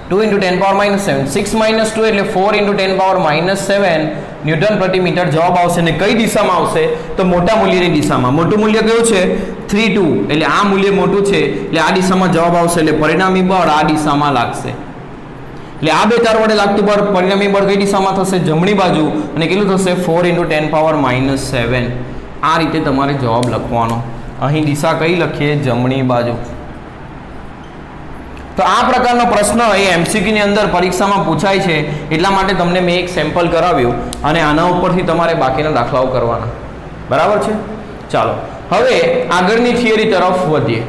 2 × 10⁻⁷. 6 - 2 એટલે 4 × 10⁻⁷ ન્યૂટન પ્રતિ મીટર જવાબ આવશે. અને કઈ દિશામાં આવશે? તો મોટા મૂલ્યની દિશામાં. મોટું મૂલ્ય કયું છે? 3 2 એટલે આ મૂલ્ય મોટું છે એટલે આ દિશામાં જવાબ આવશે. એટલે પરિણામી બળ આ દિશામાં લાગશે. એટલે આ બે તાર વડે લાગતું બળ પરિણામી બળ કઈ દિશામાં થશે? જમણી બાજુ. અને કેટલું થશે? 4 × 10⁻⁷. આ રીતે તમારે જવાબ લખવાનો. અહીં દિશા કઈ લખીએ? જમણી બાજુ. તો આ પ્રકારનો પ્રશ્ન એ MCQ ની અંદર પરીક્ષામાં પૂછાય છે એટલા માટે તમને મેં એક સેમ્પલ કરાવ્યું અને આના ઉપરથી તમારે બાકીના દાખલાઓ કરવાના. બરાબર છે? ચાલો હવે આગળની થિયરી તરફ વધીએ.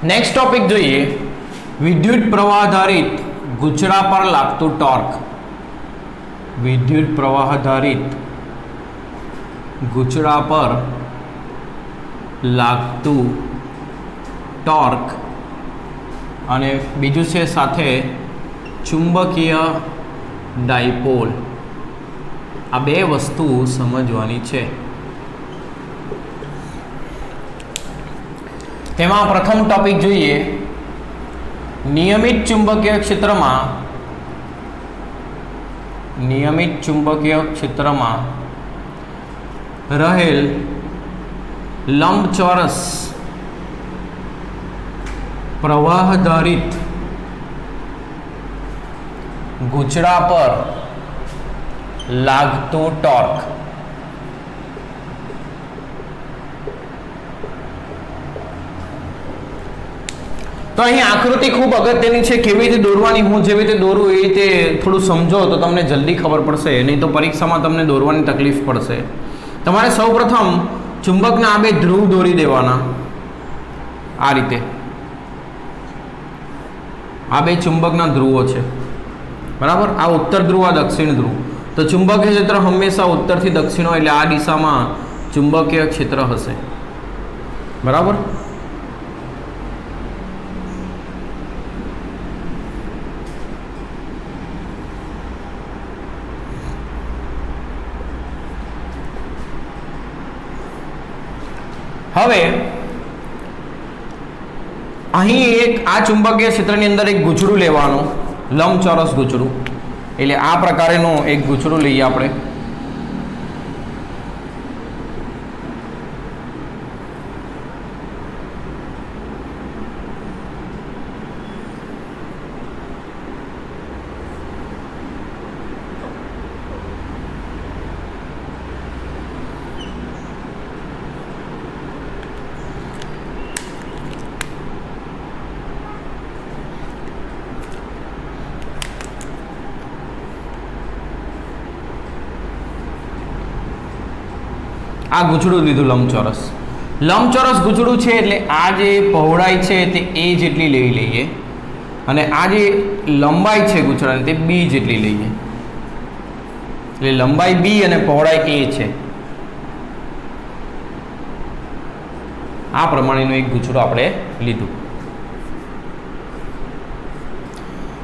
નેક્સ્ટ ટોપિક જોઈએ, વિદ્યુત પ્રવાહ આધારિત ગૂંચળા પર લાગતું ટોર્ક. વિદ્યુત પ્રવાહ આધારિત ગૂંચળા પર લાગતું ટોર્ક અને બીજું છે સાથે ચુંબકીય ડાયપોલ. આ બે વસ્તુ સમજવાની છે. તેમાં પ્રથમ ટોપિક જોઈએ, નિયમિત ચુંબકીય ક્ષેત્રમાં રહેલ લંબચોરસ પ્રવાહધારિત ગૂંચળા પર લાગતું ટોર્ક. તો અહીં આકૃતિ ખૂબ અગત્યની છે. કેવી રીતે દોરવાની, હું જેવી રીતે દોરું એ રીતે થોડું સમજો તો તમને જલ્દી ખબર પડશે, નહીં તો પરીક્ષામાં તમને દોરવાની તકલીફ પડશે. તમારે સૌપ્રથમ ચુંબકના આ બે ધ્રુવ દોરી દેવાના. આ રીતે આ બે ચુંબકના ધ્રુવો છે, બરાબર. આ ઉત્તર ધ્રુવ, આ દક્ષિણ ધ્રુવ. તો ચુંબકીય ક્ષેત્ર હંમેશા ઉત્તરથી દક્ષિણ હોય, એટલે આ દિશામાં ચુંબકીય ક્ષેત્ર હશે, બરાબર. હવે અહીં એક આ ચુંબકીય ક્ષેત્રની અંદર એક ગૂંચળું લેવાનું, લંબચોરસ ગૂંચળું. એટલે આ પ્રકારેનું એક ગૂંચળું લઈએ આપણે. આ ગૂંચળું લીધું લંબચોરસ. લંબચોરસ ગૂંચળું છે એટલે આ જે પહોળાઈ છે તે a જેટલી લઈ લઈએ, અને આ જે લંબાઈ છે ગૂંચળાની તે b જેટલી લઈએ. એટલે લંબાઈ b અને પહોળાઈ a છે. આ પ્રમાણેનું એક ગૂંચળું આપણે લીધું.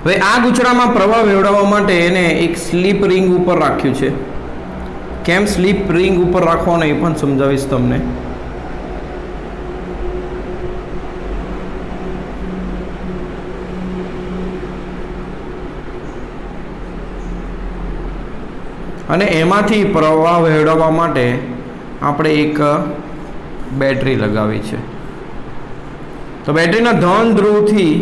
હવે આ ગૂંચળામાં પ્રવાહ વેવડાવવા માટે એને એક સ્લીપ રિંગ ઉપર રાખ્યું છે. કેમ સ્લીપ રિંગ ઉપર રાખવાનો એ પણ સમજાવીશ તમને. અને એમાંથી પ્રવાહ વહેવડાવવા માટે આપણે એક બેટરી લગાવી છે. તો બેટરીના ધન ધ્રુવથી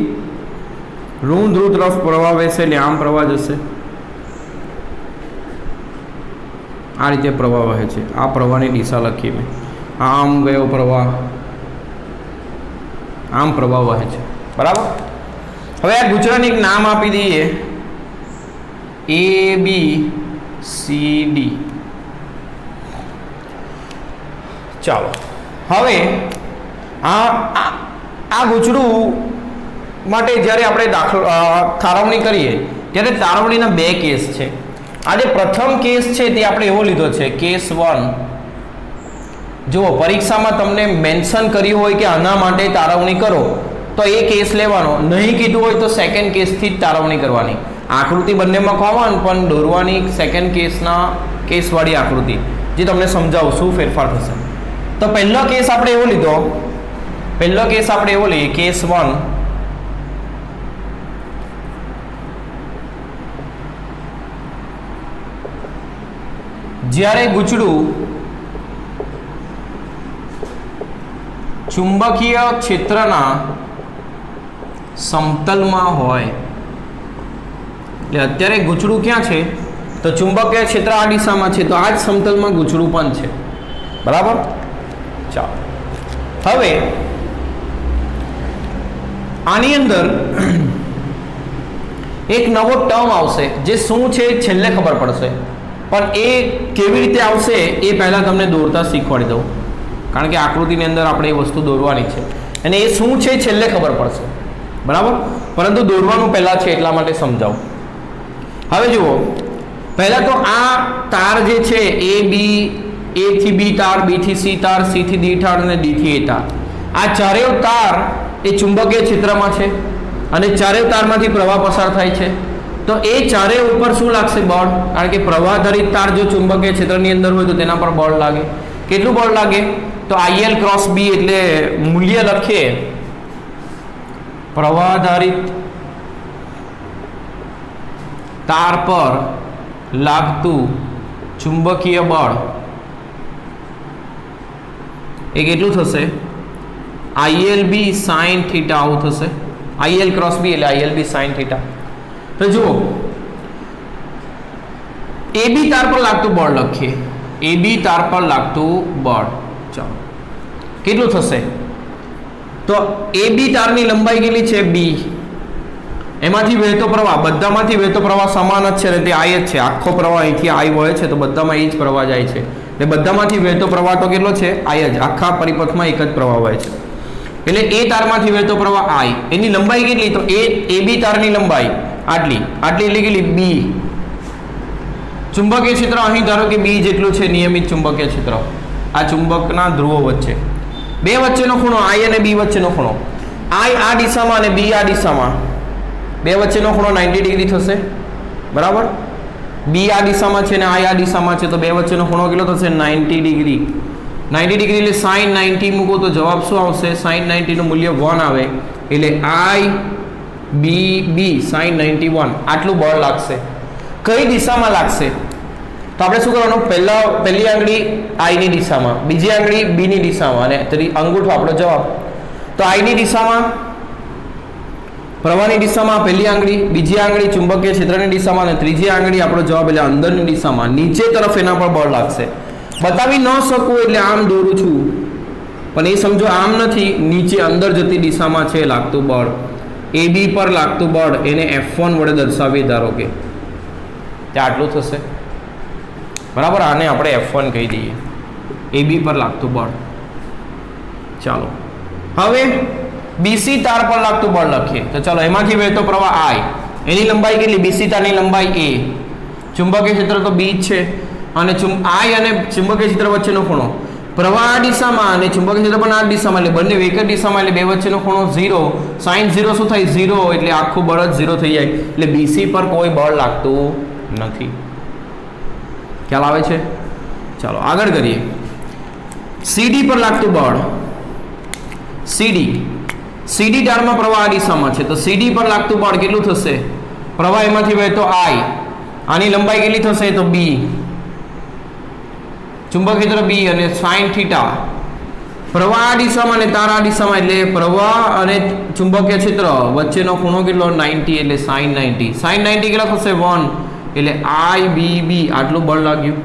ઋણ ધ્રુવ તરફ પ્રવાહ વહેશે, એટલે આમ પ્રવાહ જશે. આ રીતે પ્રવાહ વહે છે. આ પ્રવાહની દિશા લખી મેં. આમ ગયો પ્રવાહ, આમ પ્રવાહ વહે છે, બરાબર. હવે આ ગૂંચળાને એક નામ આપી દઈએ, ABCD. ચાલો હવે આ ગૂંચળું માટે જ્યારે આપણે તારવણી કરીએ ત્યારે તારવણીના બે કેસ છે. આ જે પ્રથમ કેસ છે તે આપણે એવો લીધો છે, કેસ 1. જુઓ, પરીક્ષામાં તમને મેન્શન કર્યું હોય કે આના માટે તારવણી કરો તો એ કેસ લેવાનો, નહીં કીધું હોય તો સેકન્ડ કેસથી જ તારવણી કરવાની. આકૃતિ બંનેમાં કોમન, પણ દોરવાની સેકન્ડ કેસવાળી આકૃતિ, જે તમને સમજાવું શું ફેરફાર થશે. તો પહેલો કેસ આપણે એવો લીધો, લઈએ કેસ 1. જ્યારે ગૂંચળું ચુંબકીય ક્ષેત્રના સમતલમાં હોય, એટલે અત્યારે ગૂંચળું ક્યાં છે? તો ચુંબકીય ક્ષેત્ર આ દિશામાં છે, તો આ જ સમતલમાં ગૂંચળું પણ છે, બરાબર. ચાલો હવે આની અંદર એક નવો ટર્મ આવશે, જે શું છે છેલ્લે ખબર પડશે. પણ એ કેવી રીતે આવશે એ પહેલાં તમને દોરતા શીખવાડી દઉં, કારણ કે આકૃતિની અંદર આપણે એ વસ્તુ દોરવાની છે, અને એ શું છે છેલ્લે ખબર પડશે, બરાબર. પરંતુ દોરવાનું પહેલાં છે એટલા માટે સમજાવું. હવે જુઓ, પહેલાં તો આ તાર જે છે A થી B તાર, B થી C તાર, C થી D તાર અને D થી A તાર, આ ચારેય તાર એ ચુંબકીય ક્ષેત્રમાં છે, અને ચારેય તારમાંથી પ્રવાહ પસાર થાય છે. તો એ ચારે ઉપર શું લાગશે? બળ. કારણ કે પ્રવાહધારિત તાર જો ચુંબકીય ક્ષેત્રની અંદર હોય તો તેના પર બળ લાગે. કેટલું બળ લાગે? તો IL ક્રોસ B, એટલે મૂલ્ય લખીએ, પ્રવાહધારિત તાર પર લાગતું ચુંબકીય બળ એ કેટલું થશે? ILB sin θ આવું થશે. IL ક્રોસ બી એટલે IL બી સાઇન થીટા. તો જુઓ AB તાર પર લાગતું બળ લખીએ. AB તાર પર લાગતું બળ, ચાલો કેટલું થશે? તો AB તારની લંબાઈ કેટલી છે? B. એમાંથી વહેતો પ્રવાહ, બધામાંથી વહેતો પ્રવાહ સમાન જ છે ને, તે I જ છે. આખો પ્રવાહ અહીંથી I વહે છે તો બધામાં એ જ પ્રવાહ જાય છે. એટલે બધામાંથી વહેતો પ્રવાહ તો કેટલો છે? I જ. આખા પરિપથમાં એક જ પ્રવાહ વહે છે. એટલે એ તારમાંથી વહેતો પ્રવાહ I. એની લંબાઈ કેટલી? તો AB તારની લંબાઈ આટલી એટલે કેટલી? B. ચુંબકીય ક્ષેત્ર અહીં ધારો કે B જેટલું છે, નિયમિત ચુંબકીય ક્ષેત્ર આ ચુંબકના ધ્રુવો વચ્ચે. બે વચ્ચેનો ખૂણો I અને B વચ્ચેનો ખૂણો, I આ દિશામાં અને B આ દિશામાં, બે વચ્ચેનો ખૂણો 90 ડિગ્રી થશે, બરાબર. B આ દિશામાં છે ને I આ દિશામાં છે, તો બે વચ્ચેનો ખૂણો કેટલો થશે? 90 ડિગ્રી. 90 ડિગ્રી એટલે sin 90 મૂકો તો જવાબ શું આવશે? sin 90 નું મૂલ્ય 1 આવે. એટલે IB sin 91 આટલું બળ લાગશે. કઈ દિશામાં લાગશે? તો આપણે શું કરવાનું? પહેલી આંગળી I ની દિશામાં, બીજી આંગળી B ની દિશામાં અને અંગૂઠો આપણો જવાબ. તો I ની દિશામાં, પ્રવાહની દિશામાં પહેલી આંગળી, બીજી આંગળી ચુંબકીય ક્ષેત્રની દિશામાં અને ત્રીજી આંગળી આપણો જવાબ એટલે અંદરની દિશામાં. નીચે તરફ એના પર બળ લાગશે. બતાવી ન શકું એટલે આમ દોરું છું, પણ એ સમજો આમ નથી, નીચે અંદર જતી દિશામાં છે લાગતું બળ. AB પર લાગતું બળ એને F1 વડે દર્શાવીએ ધારો કે, ત્યાં આટલું થશે, બરાબર. આને આપણે F1 કહી દઈએ, AB પર લાગતું બળ. ચાલો હવે BC તાર પર લાગતું બળ લખીએ. તો ચાલો એમાંથી વહેતો પ્રવાહ I, એની લંબાઈ કેટલી? BC તારની લંબાઈ A. ચુંબકીય ક્ષેત્ર તો B જ છે અને I અને ચુંબકીય ક્ષેત્ર વચ્ચેનો ખૂણો, પ્રવાહ આ દિશામાં અને ચુંબકીય ક્ષેત્ર પણ આ દિશામાં, એટલે બંને એક જ દિશામાં, એટલે બે વચ્ચેનો ખૂણો 0. sin 0 શું થાય? 0. એટલે આખું બળ જ 0 થઈ જાય. એટલે BC પર કોઈ બળ લાગતું નથી. ખ્યાલ આવે છે? ચાલો આગળ કરીએ. CD પર લાગતું બળ. CD તારમાં પ્રવાહ આ દિશામાં છે, તો CD પર લાગતું બળ કેટલું થશે? પ્રવાહ એમાંથી વહેતો I, આની લંબાઈ કેટલી થશે? તો B. ચુંબકીય ક્ષેત્ર B અને sin થીટા, પ્રવાહ આ દિશામાં અને તાર આ દિશામાં, એટલે પ્રવાહ અને ચુંબકીય ક્ષેત્ર વચ્ચેનો ખૂણો કેટલો? 90. એટલે sin 90. sin 90 કેટલા થશે? 1. એટલે IBB આટલું બળ લાગ્યું.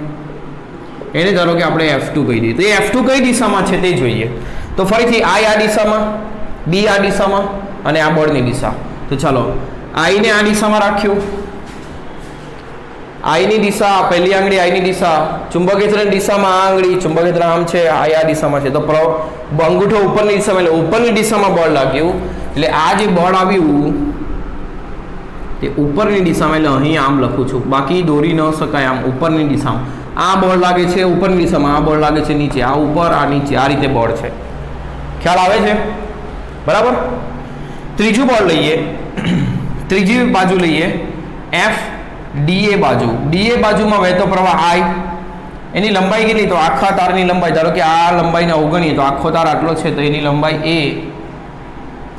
એને ધારો કે આપણે F2 કહી દઈએ. તો એ F2 કઈ દિશામાં છે તે જોઈએ. તો ફરીથી I આ દિશામાં, B આ દિશામાં અને આ બળની દિશા. તો ચાલો I ને આ દિશામાં રાખ્યું. I ની દિશા, પહેલી આંગળી I ની દિશા, ચુંબકીય ક્ષેત્રની દિશામાં આ આંગળી, ચુંબકીય ક્ષેત્ર આમ છે, I આ દિશામાં છે, તો અંગૂઠો ઉપરની દિશામાં, એટલે ઉપરની દિશામાં બળ લાગ્યું. એટલે આ જે બળ આવ્યું તે ઉપરની દિશામાં, એટલે અહીં આમ લખું છું, બાકી દોરી ન શકાય આમ. ઉપરની દિશામાં આ બળ લાગે છે, ઉપરની દિશામાં આ બળ લાગે છે નીચે, આ ઉપર આ નીચે, આ રીતે બળ છે. ખ્યાલ આવે છે? બરાબર. ત્રીજું બળ લઈએ, ત્રીજી બાજુ લઈએ, DA બાજુ. DA બાજુમાં વહેતો પ્રવાહ I, એની લંબાઈ કેટલી? તો આખા તારની લંબાઈ, ધારો કે આ લંબાઈને અવગણીએ તો આખો તાર આટલો છે, તો એની લંબાઈ A,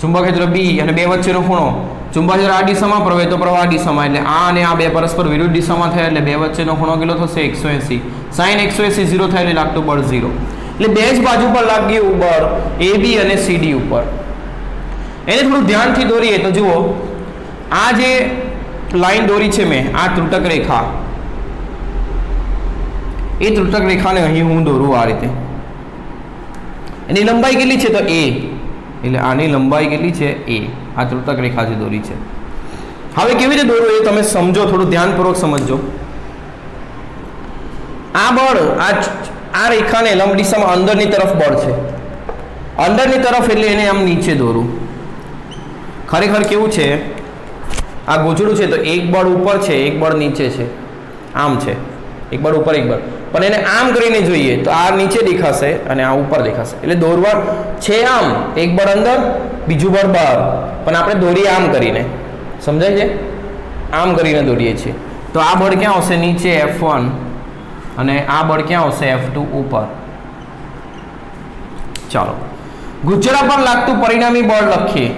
ચુંબકીય ક્ષેત્ર B અને બે વચ્ચેનો ખૂણો, ચુંબકીય ક્ષેત્ર આ દિશામાં, વહેતો પ્રવાહ આ દિશામાં, એટલે આ અને આ બે પરસ્પર વિરુદ્ધ દિશામાં થયા, એટલે બે વચ્ચેનો ખૂણો કેટલો થશે? 180. sin 180 0 થાય એટલે લાગતું બળ 0. એટલે બે જ બાજુ પર લાગ્યું બળ AB અને CD ઉપર. એને થોડું ધ્યાનથી દોરીએ તો જુઓ, આ જે લાઈન દોરી છે મેં, આ ત્રુટક રેખા, એ ત્રુટક રેખાને અહીં હું દોરું આ રીતે. એની લંબાઈ કેટલી છે? તો A. એટલે આની લંબાઈ કેટલી છે? A. આ ત્રુટક રેખા જે દોરી છે. હવે કેવી રીતે દોરવું એ તમે સમજો, થોડું ધ્યાનપૂર્વક સમજજો. આ બળ આ રેખાને લંબ દિશામાં અંદરની તરફ બળ છે, અંદરની તરફ, એટલે એને આમ નીચે દોરું. ખરેખર કેવું છે, આ ગોચડું છે, તો એક બળ ઉપર છે, એક બળ નીચે છે, આમ છે, એક બળ ઉપર એક બળ, પણ એને આમ કરીને જોઈએ તો આ નીચે દેખાશે અને આ ઉપર દેખાશે. એટલે દોરવા છે આમ, એક બળ અંદર, બીજું બળ બહાર, પણ આપણે દોરીએ આમ કરીને. સમજાય છે? આમ કરીને દોરીએ છીએ. તો આ બળ ક્યાં આવશે? નીચે F1 અને આ બળ ક્યાં આવશે? F2 ઉપર. ચાલો ગુચરા પર લાગતું પરિણામી બળ લખીએ.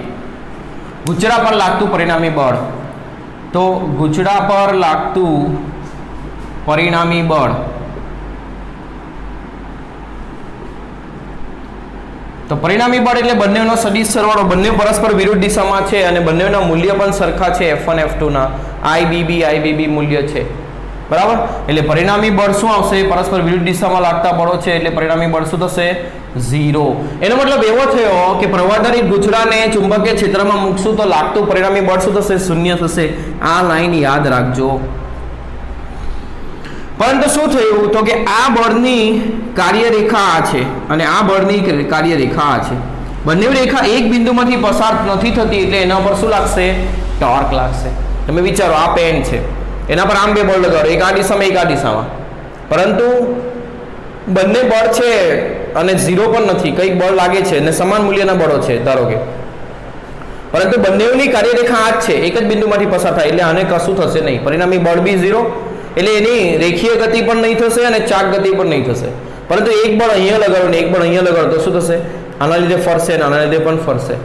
ગુચરા પર લાગતું પરિણામી બળ, તો ગુચરા પર લાગતું પરિણામી બળ, તો પરિણામી બળ એટલે બંનેનો સદિશ સરવાળો, બંને પરસ્પર વિરુદ્ધ દિશામાં છે અને બંનેના મૂલ્ય પણ સરખા છે F1 F2 ના, IBB મૂલ્ય છે, બરાબર. એટલે પરિણામી બળ શું આવશે? પરસ્પર વિરુદ્ધ દિશામાં લાગતા બળો છે એટલે પરિણામી બળ શું થશે? 0. એનો મતલબ એવો થયો કે પ્રવાહધારી ગૂંચળાને ચુંબકીય ક્ષેત્રમાં મૂકશું તો લાગતું પરિણામી બળ શું થશે? 0 થશે. આ લાઈન યાદ રાખજો. પરંતુ શું થયું તો કે આ બળની કાર્યરેખા આ છે અને આ બળની કાર્યરેખા આ છે. બંને રેખા એક બિંદુમાંથી પસાર નથી થતી એટલે એના પર શું લાગશે? ટોર્ક લાગશે. તમે વિચારો, આ પેન છે, એના પર આમ બે બળ લગાડો, એક આ દિશામાં એક આ દિશામાં, પરંતુ બંને બળ છે અને 0 પણ નથી, કંઈક બળ લાગે છે અને સમાન મૂલ્યના બળો છે ધારો કે, પરંતુ બંનેની કાર્યરેખા આ જ છે, એક જ બિંદુમાંથી પસાર થાય એટલે આને કશું થશે નહીં. પરિણામી બળ બી 0 એટલે એની રેખીય ગતિ પણ નહીં થશે અને ચાક ગતિ પણ નહીં થશે. પરંતુ એક બળ અહીંયા લગાડો ને એક બળ અહીંયા લગાડો તો શું થશે? આના લીધે ફરશે અને આના લીધે પણ ફરશે.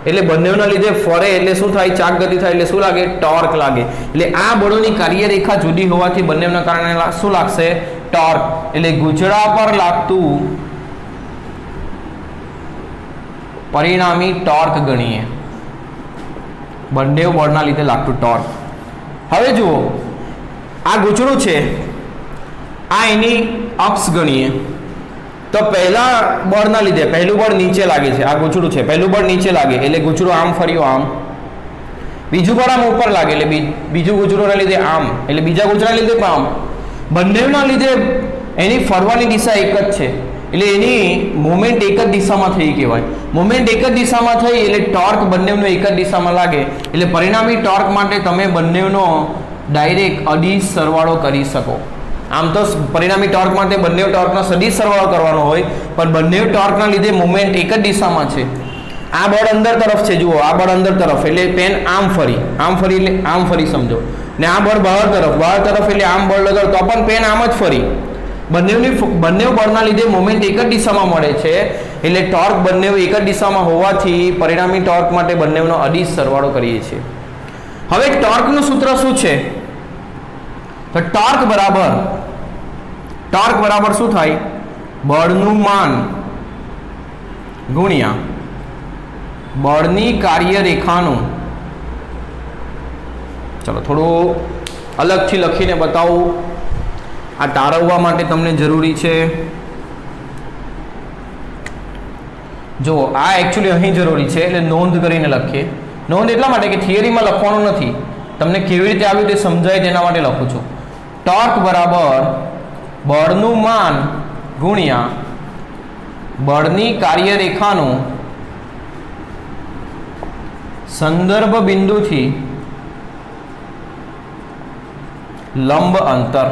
એટલે બંનેના લીધે ફરે એટલે શું થાય? ચાક ગતિ થાય એટલે શું લાગે? ટોર્ક લાગે. એટલે આ બળોની કાર્યરેખા જુદી હોવાથી બંનેના કારણે શું લાગશે? ટોર્ક. એટલે ગૂંચળા પર લાગતું પરિણામી ટોર્ક ગણીએ, બંને બળના લીધે લાગતું ટોર્ક. હવે જુઓ, આ ગૂંચળું છે, આ એની અક્ષ ગણીએ તો પહેલા બળના લીધે પહેલું બળ નીચે લાગે છે, આ ગૂંચળું છે, પહેલું બળ નીચે લાગે એટલે ગૂંચળું આમ ફર્યું આમ, બીજું બળ આમ ઉપર લાગે એટલે બીજું ગૂંચળુંના લીધે આમ, એટલે બીજા ગૂંચળાના લીધે પણ આમ. બંનેના લીધે એની ફરવાની દિશા એક જ છે એટલે એની મુવમેન્ટ એક જ દિશામાં થઈ કહેવાય. મુવમેન્ટ એક જ દિશામાં થઈ એટલે ટોર્ક બંનેનો એક જ દિશામાં લાગે એટલે પરિણામી ટોર્ક માટે તમે બંનેનો ડાયરેક્ટ અડીશ સરવાળો કરી શકો. આમ તો પરિણામી ટોર્ક માટે બંને ટોર્કનો સદિશ સરવાળો કરવાનો હોય, પણ બંને ટોર્કના લીધે મુવમેન્ટ એક જ દિશામાં છે. આ બળ અંદર તરફ છે, જુઓ આ બળ અંદર તરફ એટલે પેન આમ ફરી એટલે આમ ફરી સમજો, ને આ બળ બહાર તરફ એટલે આમ બળ લગાડો તો પણ પેન આમ જ ફરી. બંને બળના લીધે મુવમેન્ટ એક જ દિશામાં મળે છે એટલે ટોર્ક બંને એક જ દિશામાં હોવાથી પરિણામી ટોર્ક માટે બંનેનો અડીશ સરવાળો કરીએ છીએ. હવે ટોર્કનું સૂત્ર શું છે? તો ટોર્ક બરાબર શું થાય? બળનું માન ગુણ્યા બળની કાર્યરેખાનું, ચલો થોડું અલગથી લખીને બતાવું, આ તારવવા માટે તમને જરૂરી છે. જો આ એકચ્યુઅલી અહીં જરૂરી છે એટલે નોંધ કરીને લખીએ. નોંધ એટલા માટે કે થિયરીમાં લખવાનું નથી, તમને કેવી રીતે આવ્યું તે સમજાય તેના માટે લખું છું. ટોર્ક બરાબર બળનું માન ગુણ્યા બળની કાર્યરેખાનું સંદર્ભ બિંદુથી લંબ અંતર.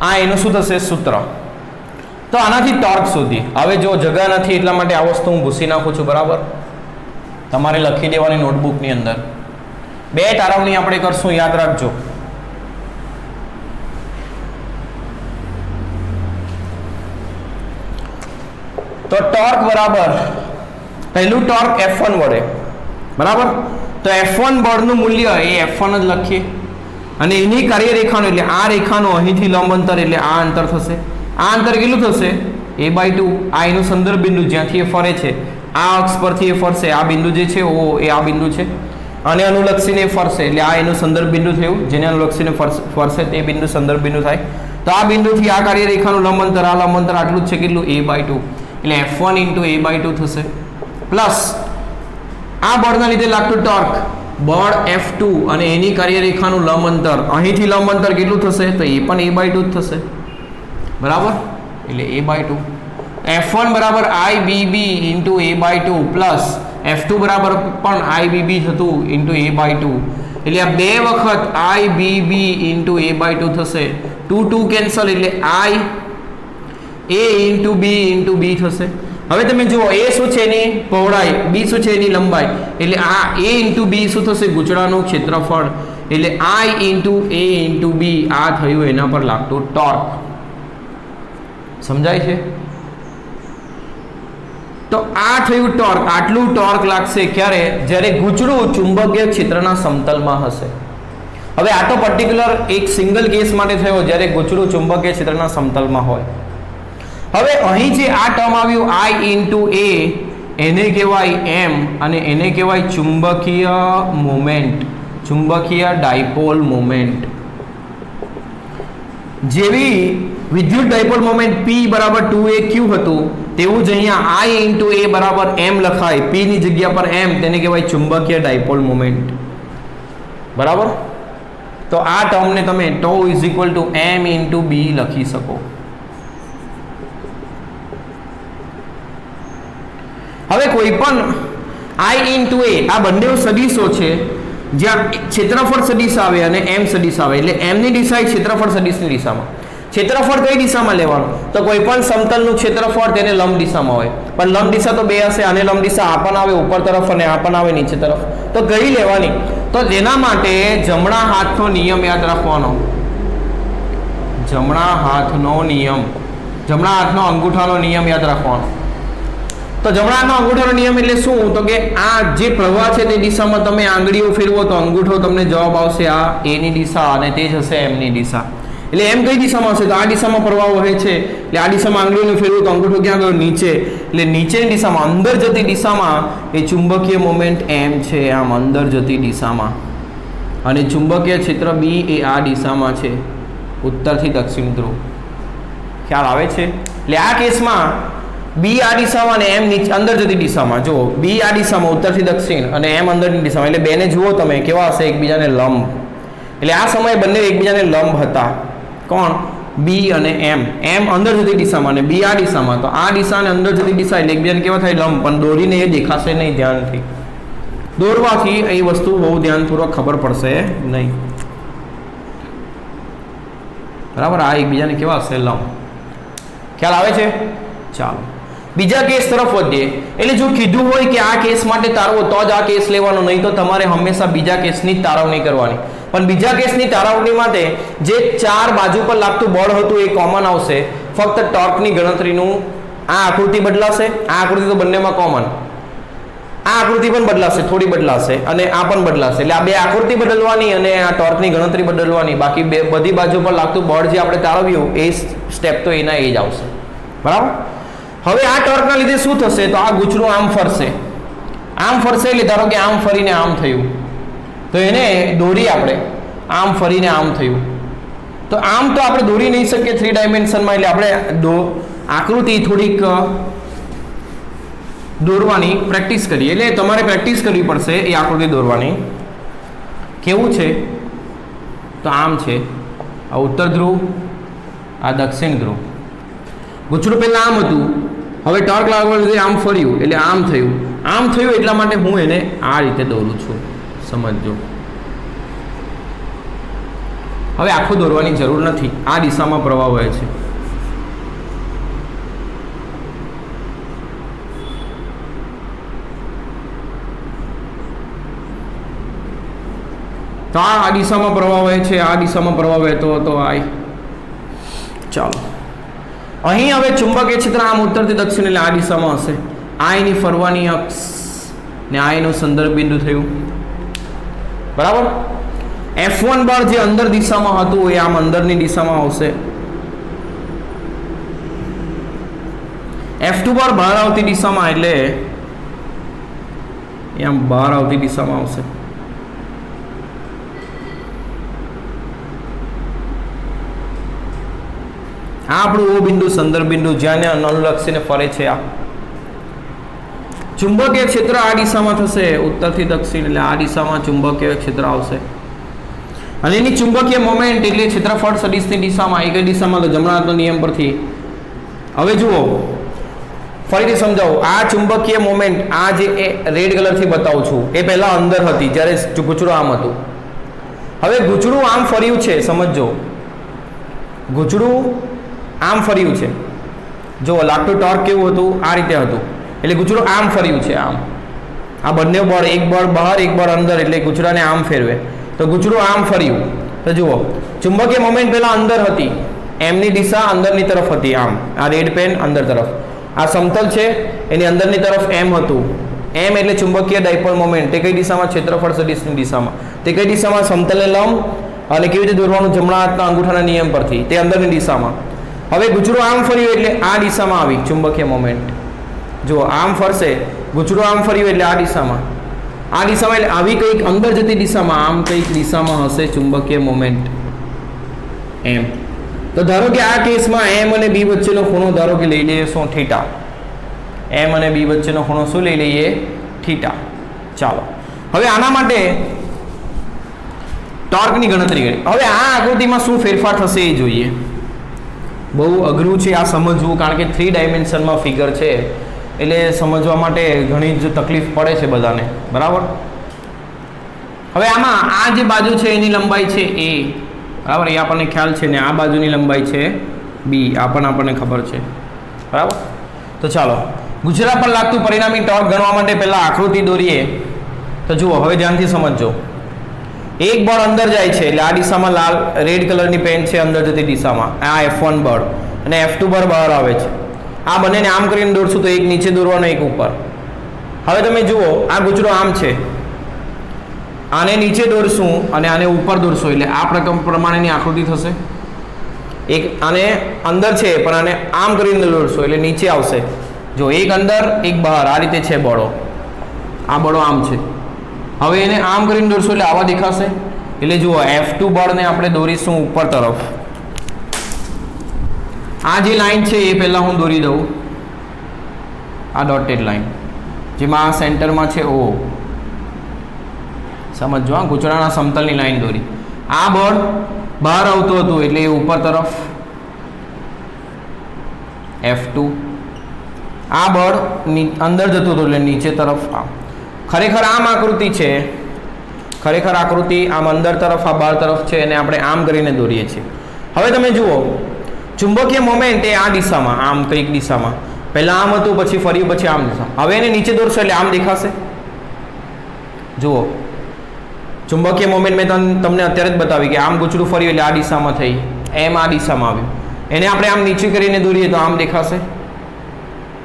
આ એનું શું થશે? સૂત્ર. તો આનાથી ટોર્ક શોધી. હવે જો જગા નથી એટલા માટે આ વસ્તુ હું ભૂસી નાખું છું, બરાબર? તમારે લખી દેવાની નોટબુકની અંદર. બે તારવણી આપણે કરશું, યાદ રાખજો. તો ટોર્ક બરાબર પહેલું ટોર્ક F1 વડે, બરાબર? તો F1 બળનું મૂલ્ય એ F1 જ લખીએ અને એની કાર્યરેખાનું એટલે આ રેખાનું અહીંથી લંબ અંતર એટલે આ અંતર થશે. આ અંતર કેટલું થશે? a/2. આ એનું સંદર્ભ બિંદુ જ્યાંથી એ ફરે છે, આ અક્ષ પરથી એ ફરશે, આ બિંદુ જે છે O એ આ બિંદુ છે અને અનુલક્ષીને ફરશે એટલે આ એનું સંદર્ભ બિંદુ થયું, જેને અનુલક્ષીને ફરશે તે બિંદુ સંદર્ભ બિંદુ થાય. તો આ બિંદુથી આ કાર્યરેખાનું લંબ અંતર, આ લંબ અંતર આટલું જ છે, કેટલું? a/2 એટલે F1 × a/2 થશે પ્લસ આ બળના લીધે લાગતું ટોર્ક બળ F2 અને એની કાર્યરેખાનું લંબ અંતર, અહીંથી લંબ અંતર કેટલું થશે? તો એ પણ a/2 જ થશે, બરાબર? એટલે a/2. F1 બરાબર IBB × a/2 પ્લસ F2 બરાબર પણ IBB થતું × a/2 એટલે આ બે વખત IBB × a/2 થશે. 2 કેન્સલ એટલે I A × B થશે. હવે તમે જુઓ, A શું છે? એની પહોળાઈ, B શું છે? એની લંબાઈ, એટલે આ A × B શું થશે? ગૂંચળાનું ક્ષેત્રફળ એટલે I × A × B આ થયું એના પર લાગતું ટોર્ક. સમજાય છે? તો આ થયું ટોર્ક. આટલું ટોર્ક લાગશે ક્યારે? જ્યારે ગૂંચળું ચુંબકીય ક્ષેત્રના સમતલમાં હશે. હવે આ તો પર્ટિક્યુલર એક સિંગલ કેસ માટે થયો જ્યારે ગૂંચળું ચુંબકીય ક્ષેત્રના સમતલમાં હોય. હવે અહીં જે આ ટર્મ આવ્યું I × A એને કહેવાય m અને એને કહેવાય ચુંબકીય મોમેન્ટ, ચુંબકીય ડાયપોલ મોમેન્ટ. જેવી વિદ્યુત ડાયપોલ મોમેન્ટ P બરાબર 2AQ હતું તેવું જ અહીંયા I × A બરાબર m લખાય, P ની જગ્યા પર m, તેને કહેવાય ચુંબકીય ડાયપોલ મોમેન્ટ. બરાબર. તો આ ટર્મને તમે τ = m × B લખી શકો. હવે કોઈ પણ I × A આ બંને સદિશો છે જ્યાં ક્ષેત્રફળ સદિશ આવે અને m સદિશ આવે, એટલે m ની દિશા એ ક્ષેત્રફળ સદિશની દિશામાં. ક્ષેત્રફળ કઈ દિશામાં લેવાનું? તો કોઈ પણ સમતલનું ક્ષેત્રફળ તેને લંબ દિશામાં હોય, પણ લંબ દિશા તો બે હશે. આને લંબ દિશા આ પણ આવે ઉપર તરફ અને આ પણ આવે નીચે તરફ. તો કઈ લેવાની? તો તેના માટે જમણા હાથનો નિયમ યાદ રાખવાનો. જમણા હાથનો નિયમ, જમણા હાથનો અંગૂઠાનો નિયમ યાદ રાખવાનો. તો જમણા હાથનો અંગૂઠાનો નિયમ એટલે શું? તો કે આ જે પ્રવાહ છે તે દિશામાં તમે આંગળીઓ ફેરવો તો અંગૂઠો તમને જવાબ આવશે આ A ની દિશા અને તે જ હશે m ની દિશા. એટલે m કઈ દિશામાં હશે? તો આ દિશામાં પ્રવાહ વહે છે, એટલે આ દિશામાં આંગળીઓને ફેરવું તો અંગૂઠો ક્યાં ગયો? નીચે. એટલે નીચેની દિશામાં અંદર જતી દિશામાં એ ચુંબકીય મોમેન્ટ m છે, આમ અંદર જતી દિશામાં. અને ચુંબકીય ક્ષેત્ર B એ આ દિશામાં છે, ઉત્તરથી દક્ષિણ ધ્રુવ. ખ્યાલ આવે છે? એટલે આ કેસમાં B આ દિશામાં અને m નીચે અંદર જતી દિશામાં. જો B આ દિશામાં ઉત્તરથી દક્ષિણ અને m અંદરની દિશામાં, એટલે બેને જુઓ તમે કેવા હશે? એકબીજાને લંબ. એટલે આ સમયે બંને એકબીજાને લંબ હતા. કોણ? B અને m અંદર જતી દિશામાં અને B આ દિશામાં. તો આ દિશા અને અંદર જતી દિશા એટલે એકબીજાને કેવા થાય? લંબ. પણ દોરીને એ દેખાશે નહીં ધ્યાનથી. દોરવાથી એ વસ્તુ બહુ ધ્યાનપૂર્વક ખબર પડશે નહીં. બરાબર. આ એકબીજાને કેવા હશે? લંબ. ખ્યાલ આવે છે? ચાલો બીજા કેસ તરફ વધીએ. એટલે જો કીધું હોય કે આ કેસ માટે તારવો તો જ આ કેસ લેવાનો, નહીં તો તમારે હંમેશા બીજા કેસની જ તારવણી કરવાની. પણ બીજા કેસની તારવણી માટે જે ચાર બાજુ પર લાગતું બળ હતું એ કોમન આવશે. ફક્ત ટોર્કની ગણતરીનું આ આકૃતિ બદલાશે, આ આકૃતિ તો બંનેમાં કોમન, આ આકૃતિ પણ બદલાશે, થોડી બદલાશે અને આ પણ બદલાશે. એટલે આ બે આકૃતિ બદલવાની અને આ ટોર્કની ગણતરી બદલવાની. બાકી બધી બાજુ પર લાગતું બળ જે આપણે તારવ્યું એ સ્ટેપ તો એના એ જ આવશે. બરાબર. હવે આ ટોર્કના લીધે શું થશે? તો આ ગૂંચળું આમ ફરશે, આમ ફરશે. એટલે ધારો કે આમ ફરીને આમ થયું, તો એને દોરી આપણે આમ ફરીને આમ થયું. તો આમ તો આપણે દોરી નહીં શકીએ 3 ડાયમેન્શનમાં, એટલે આપણે આકૃતિ થોડીક દોરવાની પ્રેક્ટિસ કરીએ. એટલે તમારે પ્રેક્ટિસ કરવી પડશે એ આકૃતિ દોરવાની. કેવું છે? તો આમ છે, આ ઉત્તર ધ્રુવ, આ દક્ષિણ ધ્રુવ. ગૂંચળું પહેલાં આમ હતું, હવે ટોર્ક લાગવા લીધે આમ ફર્યું એટલે આમ થયું. આમ થયું એટલા માટે હું એને આ રીતે દોરું છું, સમજજો. હવે આખું દોરવાની જરૂર નથી, આ દિશામાં પ્રવાહ વહે છે. તો આ દિશામાં પ્રવાહ વહે છે, આ દિશામાં પ્રવાહ વહેતો હતો I. ચાલો અહીં હવે ચુંબકીય ક્ષેત્ર આમ ઉત્તરથી દક્ષિણ એટલે આ દિશામાં હશે. I ની ફરવાની અક્ષ ને I નું સંદર્ભ બિંદુ થયું. બરાબર. F1 બળ જે અંદર દિશામાં હતું એ આમ અંદરની દિશામાં આવશે. F2 બળ બહાર આવતી દિશામાં એટલે એ આમ બહાર આવતી દિશામાં આવશે. આ આપણું O બિંદુ સંદર્ભ બિંદુ જ્યાં અનુલક્ષીને ફરે છે. આ ચુંબકીય ક્ષેત્ર આ દિશામાં થશે ઉત્તરથી દક્ષિણ, એટલે આ દિશામાં ચુંબકીય ક્ષેત્ર આવશે. અને એની ચુંબકીય મોમેન્ટ એટલે ક્ષેત્રફળ સદિશની દિશામાં. એક દિશામાં તો જમણા હાથનો નિયમ પરથી. હવે જુઓ ફરીથી સમજાવું. આ ચુંબકીય મોમેન્ટ આ જે રેડ કલરથી બતાવું છું એ પહેલા અંદર હતી જ્યારે ગૂંચળું આમ હતું. હવે ગૂંચળું આમ ફર્યું છે, સમજજો. ગૂંચળું આમ ફર્યું છે. જો લાગતું ટોર્ક કેવું હતું? આ રીતે હતું. એટલે ગૂંચળું આમ ફર્યું છે, આમ. આ બંને બળ, એક બળ બહાર એક બળ અંદર, એટલે ગૂંચળાને આમ ફેરવે. તો ગૂંચળું આમ ફર્યું. તો જુઓ ચુંબકીય મોમેન્ટ પહેલા અંદર હતી, એમની દિશા અંદરની તરફ હતી. આમ આ રેડ પેન અંદર તરફ, આ સમતલ છે એની અંદરની તરફ એમ હતું, એમ એટલે ચુંબકીય ડાયપોલ મોમેન્ટ, તે કઈ દિશામાં? ક્ષેત્રફળ સદિશની દિશામાં. તે કઈ દિશામાં? સમતલને લંબ. અને કેવી રીતે દોરવાનું? જમણા હાથના અંગૂઠાના નિયમ પરથી, તે અંદરની દિશામાં. હવે ગુચડું આમ ફર્યું એટલે આ દિશામાં આવી ચુંબકીય મોમેન્ટ. જુઓ આમ ફરશે, ગુચડું આમ ફર્યું એટલે આ દિશામાં એટલે આવી કંઈક અંદર જતી દિશામાં, આમ કંઈક દિશામાં હશે ચુંબકીય મોમેન્ટ એમ. તો ધારો કે આ કેસમાં એમ અને બી વચ્ચેનો ખૂણો ધારો કે લઈ લઈએ શું? થીટા. એમ અને બી વચ્ચેનો ખૂણો શું લઈ લઈએ? થીટા. ચાલો હવે આના માટે ટોર્કની ગણતરી કરીએ. હવે આ આકૃતિમાં શું ફેરફાર થશે એ જોઈએ. બહુ અઘરું છે આ સમજવું, કારણ કે 3 ડાયમેન્શનમાં ફિગર છે એટલે સમજવા માટે ઘણી જ તકલીફ પડે છે બધાને, બરાબર. હવે આમાં આ જે બાજુ છે એની લંબાઈ છે a, બરાબર, એ આપણને ખ્યાલ છે ને. આ બાજુની લંબાઈ છે b, આ પણ આપણને ખબર છે, બરાબર. તો ચાલો ગુચરા પર લાગતું પરિણામી ટોર્ક ગણવા માટે પહેલા આકૃતિ દોરીએ. તો જુઓ હવે ધ્યાનથી સમજજો. એક બળ અંદર જાય છે એટલે આ દિશામાં લાલ રેડ કલરની પેન છે અંદર જતી દિશામાં, આ F1 બળ, અને F2 બળ બહાર આવે છે. આ બંનેને આમ કરીને દોરશું તો એક નીચે દોરવાનો, એક ઉપર. હવે તમે જુઓ આ ગુચરો આમ છે, આને નીચે દોરશું અને આને ઉપર દોરશું એટલે આ પ્રમાણેની આકૃતિ થશે. એક આને અંદર છે પણ આને આમ કરીને દોરશું એટલે નીચે આવશે. જો એક અંદર એક બહાર, આ રીતે છે બળો, આ બળો આમ છે. હવે એને આમ કરીને દોરશું એટલે આવા દેખાશે. એટલે જુઓ F2 બળને આપણે દોરીશું ઉપર તરફ. આ જે લાઈન છે એ પહેલાં હું દોરી દઉં, આ ડોટેડ લાઈન જેમાં આ સેન્ટરમાં છે O. સમજો, આ ગુચડાના સમતલની લાઈન દોરી. આ બળ બહાર આવતું હતું એટલે એ ઉપર તરફ F2. આ બળ અંદર જતું હતું એટલે નીચે તરફ આમ. ખરેખર આમ આકૃતિ છે, ખરેખર આકૃતિ આમ અંદર તરફ આ બહાર તરફ છે અને આપણે આમ કરીને દોરીએ છીએ. હવે તમે જુઓ ચુંબકીય મોમેન્ટ એ આ દિશામાં, આમ કંઈક દિશામાં, પહેલાં આમ હતું પછી ફર્યું પછી આમ દિશા. હવે એને નીચે દોરશો એટલે આમ દેખાશે. જુઓ ચુંબકીય મોમેન્ટ મેં તમને અત્યારે જ બતાવી કે આમ ગુચડું ફર્યું એટલે આ દિશામાં થઈ, એમ આ દિશામાં આવ્યું. એને આપણે આમ નીચે કરીને દોરીએ તો આમ દેખાશે,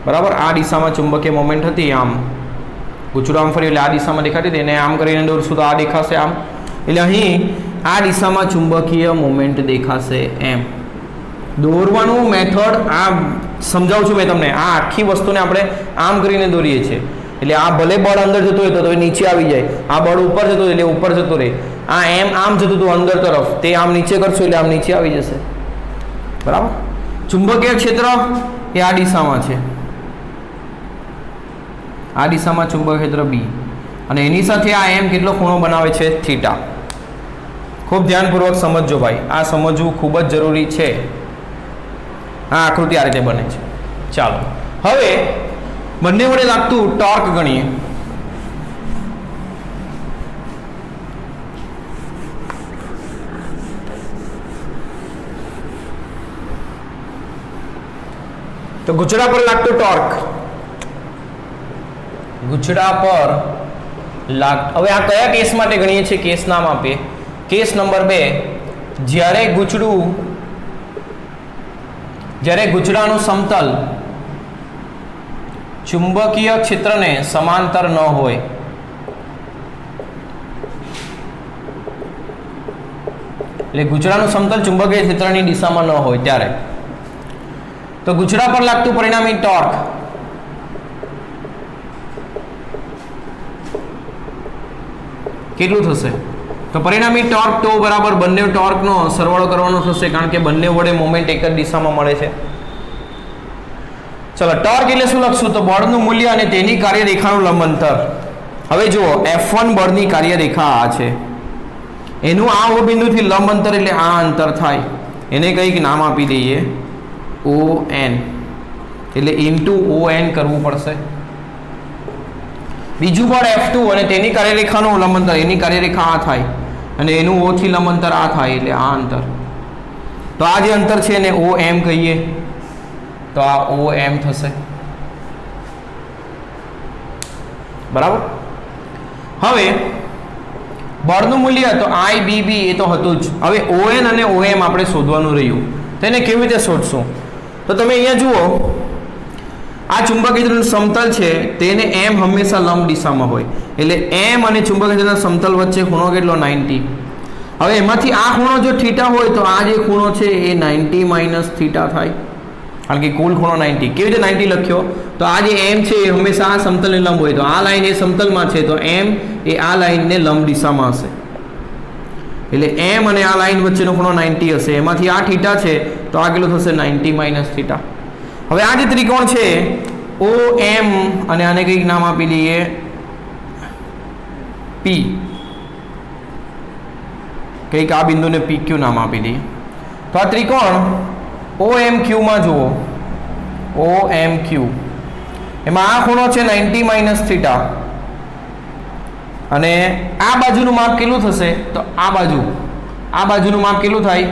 બરાબર. આ દિશામાં ચુંબકીય મોમેન્ટ હતી, આમ ગુચડું આમ ફર્યું એટલે આ દિશામાં દેખાતી હતી. એને આમ કરીને દોરશું તો આ દેખાશે આમ. એટલે અહીં આ દિશામાં ચુંબકીય મોમેન્ટ દેખાશે એમ. દોરવાનું મેથડ આ સમજાવું છું મેં તમને. આ આખી વસ્તુને આપણે આમ કરીને દોરીએ છીએ એટલે આ ભલે બળ અંદર જતું હોય તો નીચે આવી જાય, આ બળ ઉપર જતું હોય એટલે ઉપર જતું રહે. આ એમ આમ જતું હતું અંદર તરફ, તે આમ નીચે કરશો એટલે આમ નીચે આવી જશે, બરાબર. ચુંબકીય ક્ષેત્ર એ આ દિશામાં છે, આ દિશામાં ચુંબકીય ક્ષેત્ર B, અને એની સાથે આ એમ કેટલો ખૂણો બનાવે છે? થીટા. ખૂબ ધ્યાનપૂર્વક સમજજો ભાઈ, આ સમજવું ખૂબ જ જરૂરી છે. આ આકૃતિ આ રીતે બને છે. ચાલો હવે બંને વડે લાગતું ટોર્ક ગણીએ. તો ગુચડા પર લાગતું ટોર્ક, ગુચડા પર હવે આ કયા કેસ માટે ગણીએ છીએ? કેસ નામ આપીએ. કેસ નંબર 2, જ્યારે ગુચડાનું સમતલ ચુંબકીય ક્ષેત્રને સમાંતર ન હોય. એટલે ગુચડાનું સમતલ ચુંબકીય ક્ષેત્રની દિશામાં ન હોય ત્યારે. તો ગુચડા પર લાગતું પરિણામી ટોર્ક કેટલું થશે? તો પરિણામી ટોર્ક તો બરાબર બંને ટોર્કનો સરવાળો કરવાનો થશે, કારણ કે બંને વડે મોમેન્ટ એક જ દિશામાં મળે છે. ચલો ટોર્ક એટલે શું લખશું? તો બળનું મૂલ્ય અને તેની કાર્યરેખાનું લંબ અંતર. હવે જુઓ F1 બળની કાર્યરેખા આ છે, એનું આ O બિંદુથી લંબ અંતર એટલે આ અંતર થાય, એને કંઈક નામ આપી દઈએ ON, એટલે ઇન્ટુ ON કરવું પડશે. બીજું બળ F2 અને તેની કાર્યરેખાનું લંબ અંતર, એની કાર્યરેખા આ થાય અને એનું O થી લંબ અંતર આ થાય એટલે આ અંતર. તો આ જે અંતર છે એને OM કહીએ, તો આ OM થશે, બરાબર. હવે બળનું મૂલ્ય તો IBB એ તો હતું જ. હવે ON અને OM આપણે શોધવાનું રહ્યું, તેને કેવી રીતે શોધશું? તો તમે અહીંયા જુઓ આ ચુંબકીય ક્ષેત્રનું સમતલ છે તેને એમ હંમેશા લંબ દિશામાં હોય, એટલે એમ અને ચુંબકીય ક્ષેત્રના સમતલ વચ્ચે ખૂણો કેટલો 90. હવે એમાંથી આ ખૂણો જો થીટા હોય તો આ જે ખૂણો છે એ 90 માઇનસ થીટા થાય, કારણ કે કુલ ખૂણો 90. કેવી રીતે 90 લખ્યો? તો આ જે એમ છે એ હંમેશા આ સમતલને લંબ હોય, તો આ લાઈન એ સમતલમાં છે તો એમ એ આ લાઈનને લંબ દિશામાં હશે, એટલે એમ અને આ લાઈન વચ્ચેનો ખૂણો 90 હશે. એમાંથી આ થીટા છે તો આ કેટલું થશે 90 માઇનસ થીટા. હવે આ જે ત્રિકોણ છે ઓ એમ અને આને કંઈક નામ આપી દઈએ પી, કંઈક આ બિંદુને પી ક્યુ નામ આપી દઈએ. તો આ ત્રિકોણ ઓ એમ ક્યુમાં જુઓ, ઓ એમ ક્યુ એમાં આ ખૂણો છે 90 માઇનસ થીટા, અને આ બાજુનું માપ કેટલું થશે? તો આ બાજુનું માપ કેટલું થાય?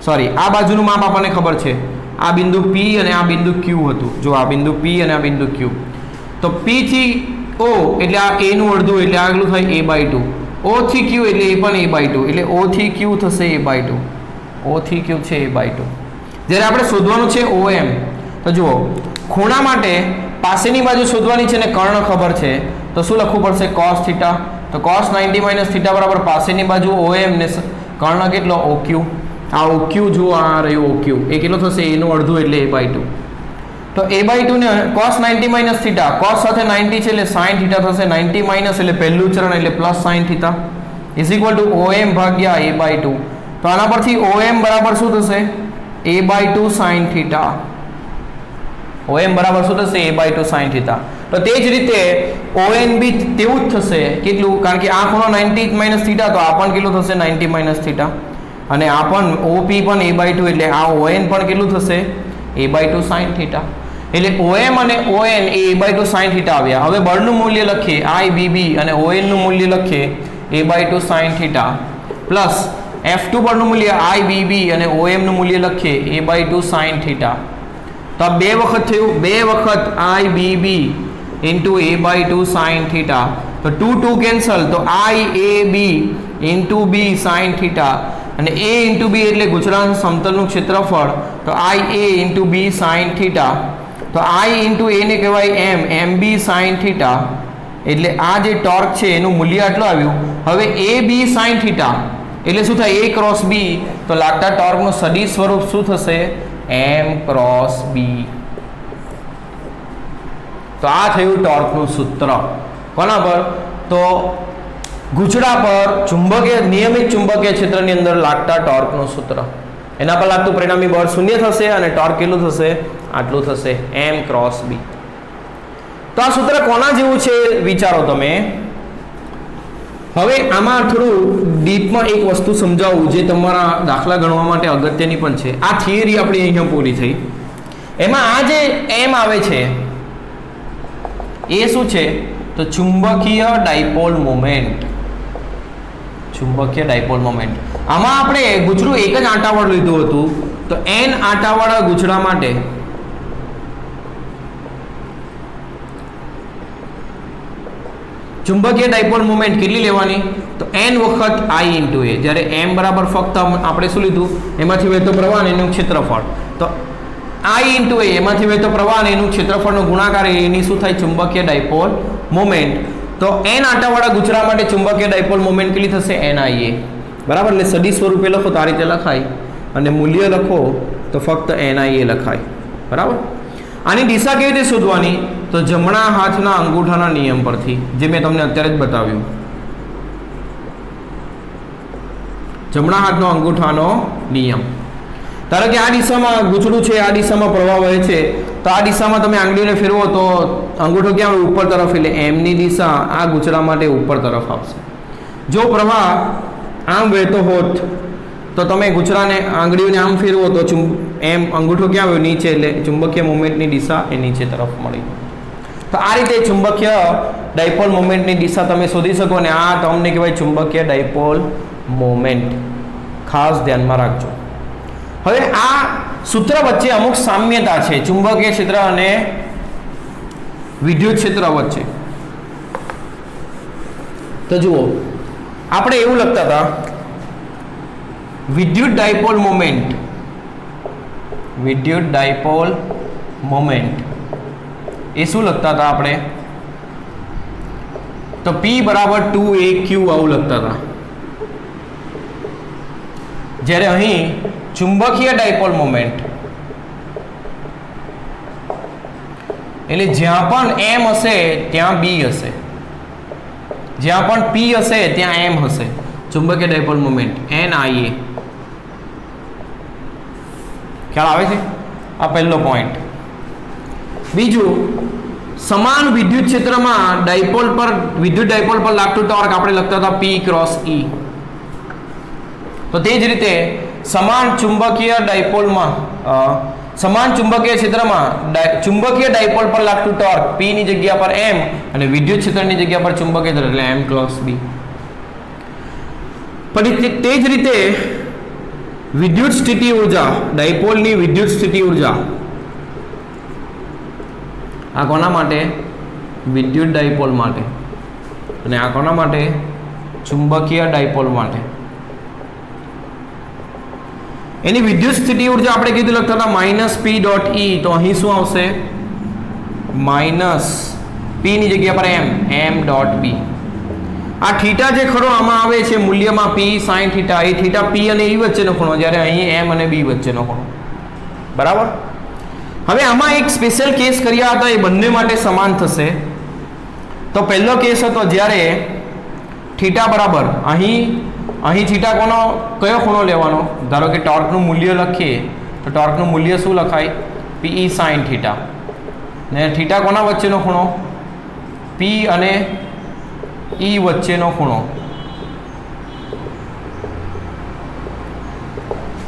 સોરી, આ બાજુનું માપ આપણને ખબર છે, આ બિંદુ P અને આ બિંદુ Q હતું. જો આ બિંદુ P અને આ બિંદુ Q, તો P થી O એટલે આ A નું અડધું, એટલે આ કેટલું થાય A/2. O થી Q એટલે એ પણ A/2, એટલે O થી Q થશે A/2. O થી Q છે A/2. જ્યારે આપણે શોધવાનું છે OM, તો જુઓ ખૂણા માટે પાસેની બાજુ શોધવાની છે ને કર્ણ ખબર છે, તો શું લખવું પડશે? cos theta. તો cos 90 માઇનસ થીટા બરાબર પાસેની બાજુ OM ને કર્ણ કેટલો? OQ. આ OQ જુઓ, આ રહ્યું OQ, એ કેટલો થશે? એનું અડધું એટલે A/2. તો A/2 ને cos 90 માઇનસ થીટા, cos સાથે 90 છે એટલે sin થીટા થશે, 90 માઇનસ એટલે પહેલું ચરણ એટલે plus sin theta is equal to OM ભાગ્યા A/2. તો આના પરથી OM બરાબર શું થશે? A/2 sin theta. OM બરાબર શું થશે? A/2 sin theta. તો તે જ રીતે ON બી તેવું જ થશે. કેટલું? કારણ કે આ ખૂણો 90 માઇનસ થીટા, તો આ પણ કેટલું થશે? 90 માઇનસ થીટા, અને આ પણ OP પણ A/2, એટલે આ ON પણ કેટલું થશે? A/2 sin theta. એટલે OM અને ON A A/2 sin theta આવ્યા. હવે બળનું મૂલ્ય લખીએ IBB અને ON નું મૂલ્ય લખીએ A/2 sin theta, plus F2 બળનું મૂલ્ય IBB અને OM નું મૂલ્ય લખીએ A/2 sin થીટા. તો આ બે વખત થયું, બે વખત IBB into A/2 sin theta, તો 2 કેન્સલ, તો IAB into B sin theta, અને A into B એટલે ગુજરાત સમતલનું ક્ષેત્રફળ, તો IA into B sin theta. તો I into A ને કહેવાય MB sin થીટા, એટલે આ જે ટોર્ક છે એનું મૂલ્ય આટલું આવ્યું. હવે AB sin થીટા એટલે શું થાય? A ક્રોસ B, તો લાગતા ટોર્કનું સદિશ સ્વરૂપ શું થશે? M cross B. તો આ થયું ટોર્કનું સૂત્ર. કોના પર? તો ગુચડા પર નિયમિત ચુંબકીય ક્ષેત્રની અંદર લાગતા ટોર્કનું સૂત્ર. એના પર લાગતું પરિણામી બળ 0 થશે અને ટોર્ક કેટલું થશે? આટલું થશે, M ક્રોસ B. તો આ સૂત્ર કોના જેવું છે વિચારો તમે. હવે આમાં થોડું ડીપમાં એક વસ્તુ સમજાવું જે તમારા દાખલા ગણવા માટે અગત્યની પણ છે. આ થિયરી આપણી અહીંયા પૂરી થઈ. એમાં આ જે M આવે છે એ શું છે? તો ચુંબકીય ડાયપોલ મોમેન્ટ. ચુંબકીય ડાયપોલ મોમેન્ટ. આમાં આપણે ગુચડું એક જ આંટાવાળું લીધું હતું, તો N આંટાવાળા ગુચડા માટે ચુંબકીય ડાયપોલ મોમેન્ટ કેટલી લેવાની? તો n વખત I into A. જ્યારે m બરાબર ફક્ત આપણે શું લીધું? એમાંથી વહેતો પ્રવાહ અને એનું ક્ષેત્રફળ. તો I into A એમાંથી વહેતો પ્રવાહ અને એનું ક્ષેત્રફળનો ગુણાકાર એની શું થાય? ચુંબકીય ડાયપોલ મોમેન્ટ. તો n આંટાવાળા ગુચડા માટે ચુંબકીય ડાયપોલ મોમેન્ટ કેટલી થશે? NIA. બરાબર, એટલે સદિશ સ્વરૂપે લખો તો આ રીતે લખાય, અને મૂલ્ય લખો તો ફક્ત NIA લખાય. બરાબર. આની દિશા કેવી રીતે શોધવાની? તો જમણા હાથના અંગૂઠાના નિયમ પરથી, જે મેં તમને અત્યારે જ બતાવ્યું. જમણા હાથનો અંગૂઠાનો નિયમ. ધારો કે આ દિશામાં ગૂંચળું છે, આ દિશામાં પ્રવાહ વહે છે, તો આ દિશામાં તમે આંગળીને ફેરવો તો અંગૂઠો ક્યાં આવે? ઉપર તરફ, એટલે એમની દિશા આ ગૂંચળા માટે ઉપર તરફ આવશે. જો પ્રવાહ આમ વહેતો હોત તો તમે ગૂંચળાને આંગળીઓને આમ ફેરવો તો એમ અંગૂઠો ક્યાં આવ્યો? નીચે, એટલે ચુંબકીય મોમેન્ટની દિશા એ નીચે તરફ મળી. તો આ રીતે ચુંબકીય ડાયપોલ મોમેન્ટની દિશા તમે શોધી શકો, અને આ તમને કહેવાય ચુંબકીય ડાયપોલ મોમેન્ટ. ખાસ ધ્યાનમાં રાખજો. હવે આ સૂત્ર વચ્ચે અમુક સામ્યતા છે ચુંબકીય ક્ષેત્ર અને વિદ્યુત ક્ષેત્ર વચ્ચે. તો જુઓ, આપણે એવું લખતા હતા વિદ્યુત ડાયપોલ મોમેન્ટ એ શું લખતા હતા આપણે? તો P બરાબર 2aq આવું લખતા હતા. જ્યારે અહીં ચુંબકીય ડાયપોલ મોમેન્ટ એટલે જ્યાં પણ m હશે ત્યાં b હશે, જ્યાં પણ p હશે ત્યાં m હશે. ચુંબકીય ડાયપોલ મોમેન્ટ NIA. ખ્યાલ આવે છે? આ પહેલો પોઈન્ટ. બીજું, સમાન વિદ્યુત ક્ષેત્રમાં વિદ્યુત ડાયપોલ પર લાગતું ટોર્ક આપણે લખતા હતા P ક્રોસ E. તો તે જ રીતે સમાન ચુંબકીય ક્ષેત્રમાં ચુંબકીય ડાયપોલ પર લાગતું ટોર્ક P ની જગ્યા પર M અને વિદ્યુત ક્ષેત્રની જગ્યા પર ચુંબકીય ક્ષેત્ર એટલે M ક્રોસ B. પછી તે જ રીતે વિદ્યુત સ્થિતિ ઊર્જા, ડાયપોલની વિદ્યુત સ્થિતિ ઊર્જા આ કોના માટે? વિદ્યુત ડાયપોલ માટે. અને આ કોના માટે? ચુંબકીય ડાયપોલ માટે. એની વિદ્યુત સ્થિતિ ઊર્જા આપણે કીધું લખતા હતા માઇનસ P ડોટ E. તો અહીં શું આવશે? માઇનસ P ની જગ્યા પર M ડોટ B. આ થીટા જે ખરો આમાં આવે છે મૂલ્યમાં P sin થીટા, એ થીટા P અને E વચ્ચેનો ખૂણો, જ્યારે અહીં M અને B વચ્ચેનો ખૂણો. બરાબર. હવે આમાં એક સ્પેશિયલ કેસ કર્યા હતા, એ બંને માટે સમાન થશે. તો પહેલો કેસ હતો જ્યારે થીટા બરાબર અહીં થીટા કયો ખૂણો લેવાનો? ધારો કે ટોર્કનું મૂલ્ય લખીએ તો ટોર્કનું મૂલ્ય શું લખાય? PE sin theta. ને થીટા કોના વચ્ચેનો ખૂણો? P અને E વચ્ચેનો ખૂણો.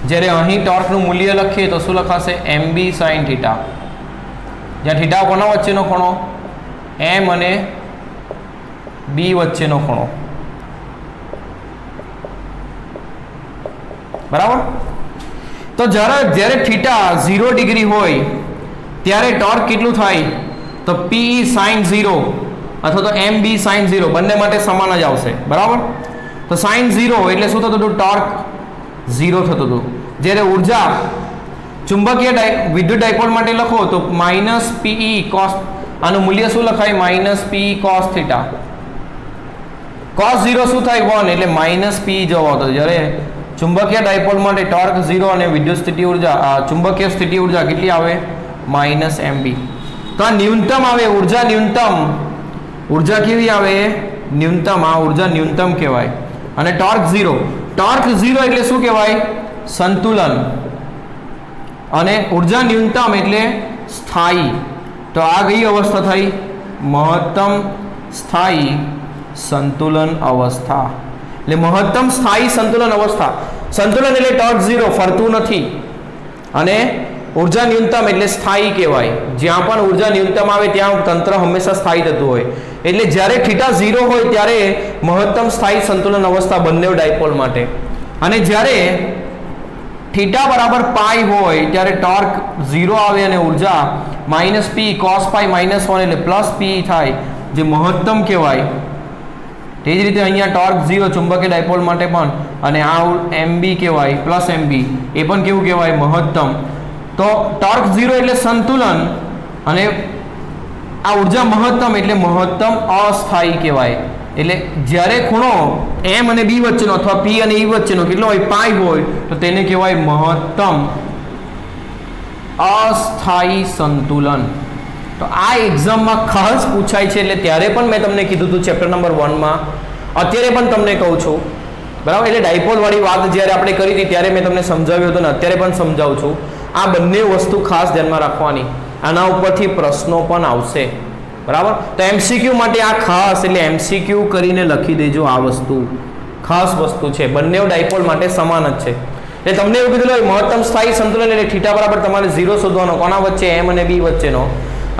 જ્યારે અહીં ટોર્કનું મૂલ્ય લખીએ તો શું લખાશે? MB sin theta. જ્યાં થીટા કોના વચ્ચેનો ખૂણો? M અને B વચ્ચેનો ખૂણો. બરાબર. તો જ્યારે થીટા 0 ડિગ્રી હોય ત્યારે ટોર્ક કેટલું થાય? તો PE sin 0 અથવા તો MB sin 0 બંને માટે સમાન જ આવશે. બરાબર. તો sin 0 એટલે શું થતું હતું? ટોર્ક 0 થતું હતું. જ્યારે ઉર્જા ચુંબકીય વિદ્યુત ડાયપોલ માટે લખો તો માઇનસ PE cos, આનું મૂલ્ય શું લખાય? Minus PE cos theta. cos 0 શું થાય? 1 એટલે માઇનસ PE જવો હતો. જ્યારે ચુંબકીય ડાયપોલ માટે ટોર્ક 0 અને વિદ્યુત સ્થિતિ ઊર્જા ચુંબકીય સ્થિતિ ઊર્જા કેટલી આવે? Minus MB. તો આ ન્યૂનતમ આવે ઉર્જા. ઉર્જા કેવી આવે? ન્યૂનતમ. આ ઉર્જા ન્યૂનતમ કહેવાય. અને ટોર્ક 0 એટલે શું કહેવાય? સંતુલન. અને ઉર્જા ન્યૂનતમ એટલે સ્થાયી. તો આ કઈ અવસ્થા થઈ? મહત્તમ સ્થાયી સંતુલન અવસ્થા. એટલે મહત્તમ સ્થાયી સંતુલન અવસ્થા. સંતુલન એટલે ટોર્ક 0 ફરતું નથી, અને ઉર્જા ન્યૂનતમ એટલે સ્થાયી કહેવાય. જ્યાં પણ ઉર્જા ન્યૂનતમ આવે ત્યાં તંત્ર હંમેશા સ્થાયી થતું હોય. એટલે જ્યારે થીટા 0 હોય ત્યારે મહત્તમ સ્થાયી સંતુલન અવસ્થા બંને ડાયપોલ માટે. અને જ્યારે થીટા બરાબર પાઈ હોય ત્યારે ટોર્ક 0 આવે અને ઉર્જા minus P cos pi minus 1 એટલે પ્લસ P થાય, જે મહત્તમ કહેવાય. તે જ રીતે અહીંયા ટોર્ક 0 ચુંબકીય ડાયપોલ માટે પણ, અને આ MB કહેવાય પ્લસ MB, એ પણ કેવું કહેવાય? મહત્તમ. તો ટોર્ક 0 એટલે સંતુલન, અને આ ઉર્જા મહત્તમ એટલે મહત્તમ અસ્થાયી કહેવાય. એટલે જ્યારે ખૂણો M અને B વચ્ચેનો અથવા P અને E વચ્ચેનો કેટલો હોય? પાઈ હોય, તો તેને કહેવાય મહત્તમ અસ્થાયી સંતુલન. તો આ એક્ઝામમાં ખાસ પૂછાય છે. એટલે ત્યારે પણ મેં તમને કીધું હતું ચેપ્ટર નંબર 1માં, અત્યારે પણ તમને કહું છું. બરાબર. એટલે ડાયપોલ વાળી વાત જ્યારે આપણે કરી હતી ત્યારે મેં તમને સમજાવ્યું હતું, ને અત્યારે પણ સમજાવું છું. આ બંને વસ્તુ ખાસ ધ્યાનમાં રાખવાની. આના ઉપરથી પ્રશ્નો પણ આવશે. બરાબર. તો MCQ માટે આ ખાસ, એટલે MCQ કરીને લખી દેજો. આ વસ્તુ ખાસ વસ્તુ છે. બંને ડાયપોલ માટે સમાન જ છે. એટલે તમને એવું કીધું હોય મહત્તમ સ્થાયી સંતુલન એટલે થીટા બરાબર તમારે 0 શોધવાનો. કોના વચ્ચે? M અને B વચ્ચેનો.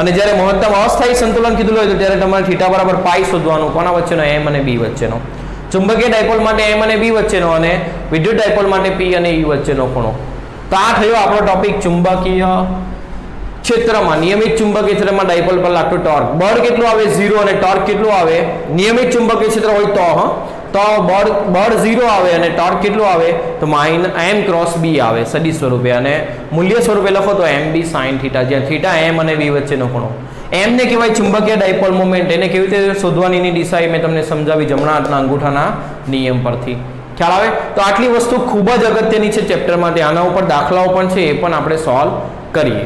અને જ્યારે મહત્તમ અસ્થાયી સંતુલન કીધું હોય તો ત્યારે તમારે થીટા બરાબર પાઈ શોધવાનું. કોના વચ્ચેનો? M અને B વચ્ચેનો. ચુંબકીય ડાયપોલ માટે M અને B વચ્ચેનો, અને વિદ્યુત ડાયપોલ માટે P અને E વચ્ચેનો ખૂણો. તો આ થયો આપણો ટોપિક ચુંબકીય ક્ષેત્રમાં, નિયમિત ચુંબકીય ક્ષેત્રમાં ડાયપોલ પર લાગતું ટોર્ક. બળ કેટલું આવે? 0. અને ટોર્ક કેટલું આવે? નિયમિત ચુંબકીય ક્ષેત્ર હોય તો તો બળ 0 આવે અને ટોર્ક કેટલું આવે તો m ક્રોસ b આવે સદિશ સ્વરૂપે, અને મૂલ્ય સ્વરૂપે લખો તો mb sin θ, જ્યાં θ m અને b વચ્ચેનો ખૂણો. m ને કહેવાય ચુંબકીય ડાયપોલ મોમેન્ટ. એને કેવી રીતે શોધવાની એની દિશા એ મેં તમને સમજાવી જમણા હાથના અંગૂઠાના નિયમ પરથી. ખ્યાલ આવે? તો આટલી વસ્તુ ખૂબ જ અગત્યની છે ચેપ્ટર માટે. આના ઉપર દાખલાઓ પણ છે, એ પણ આપણે સોલ્વ કરીએ.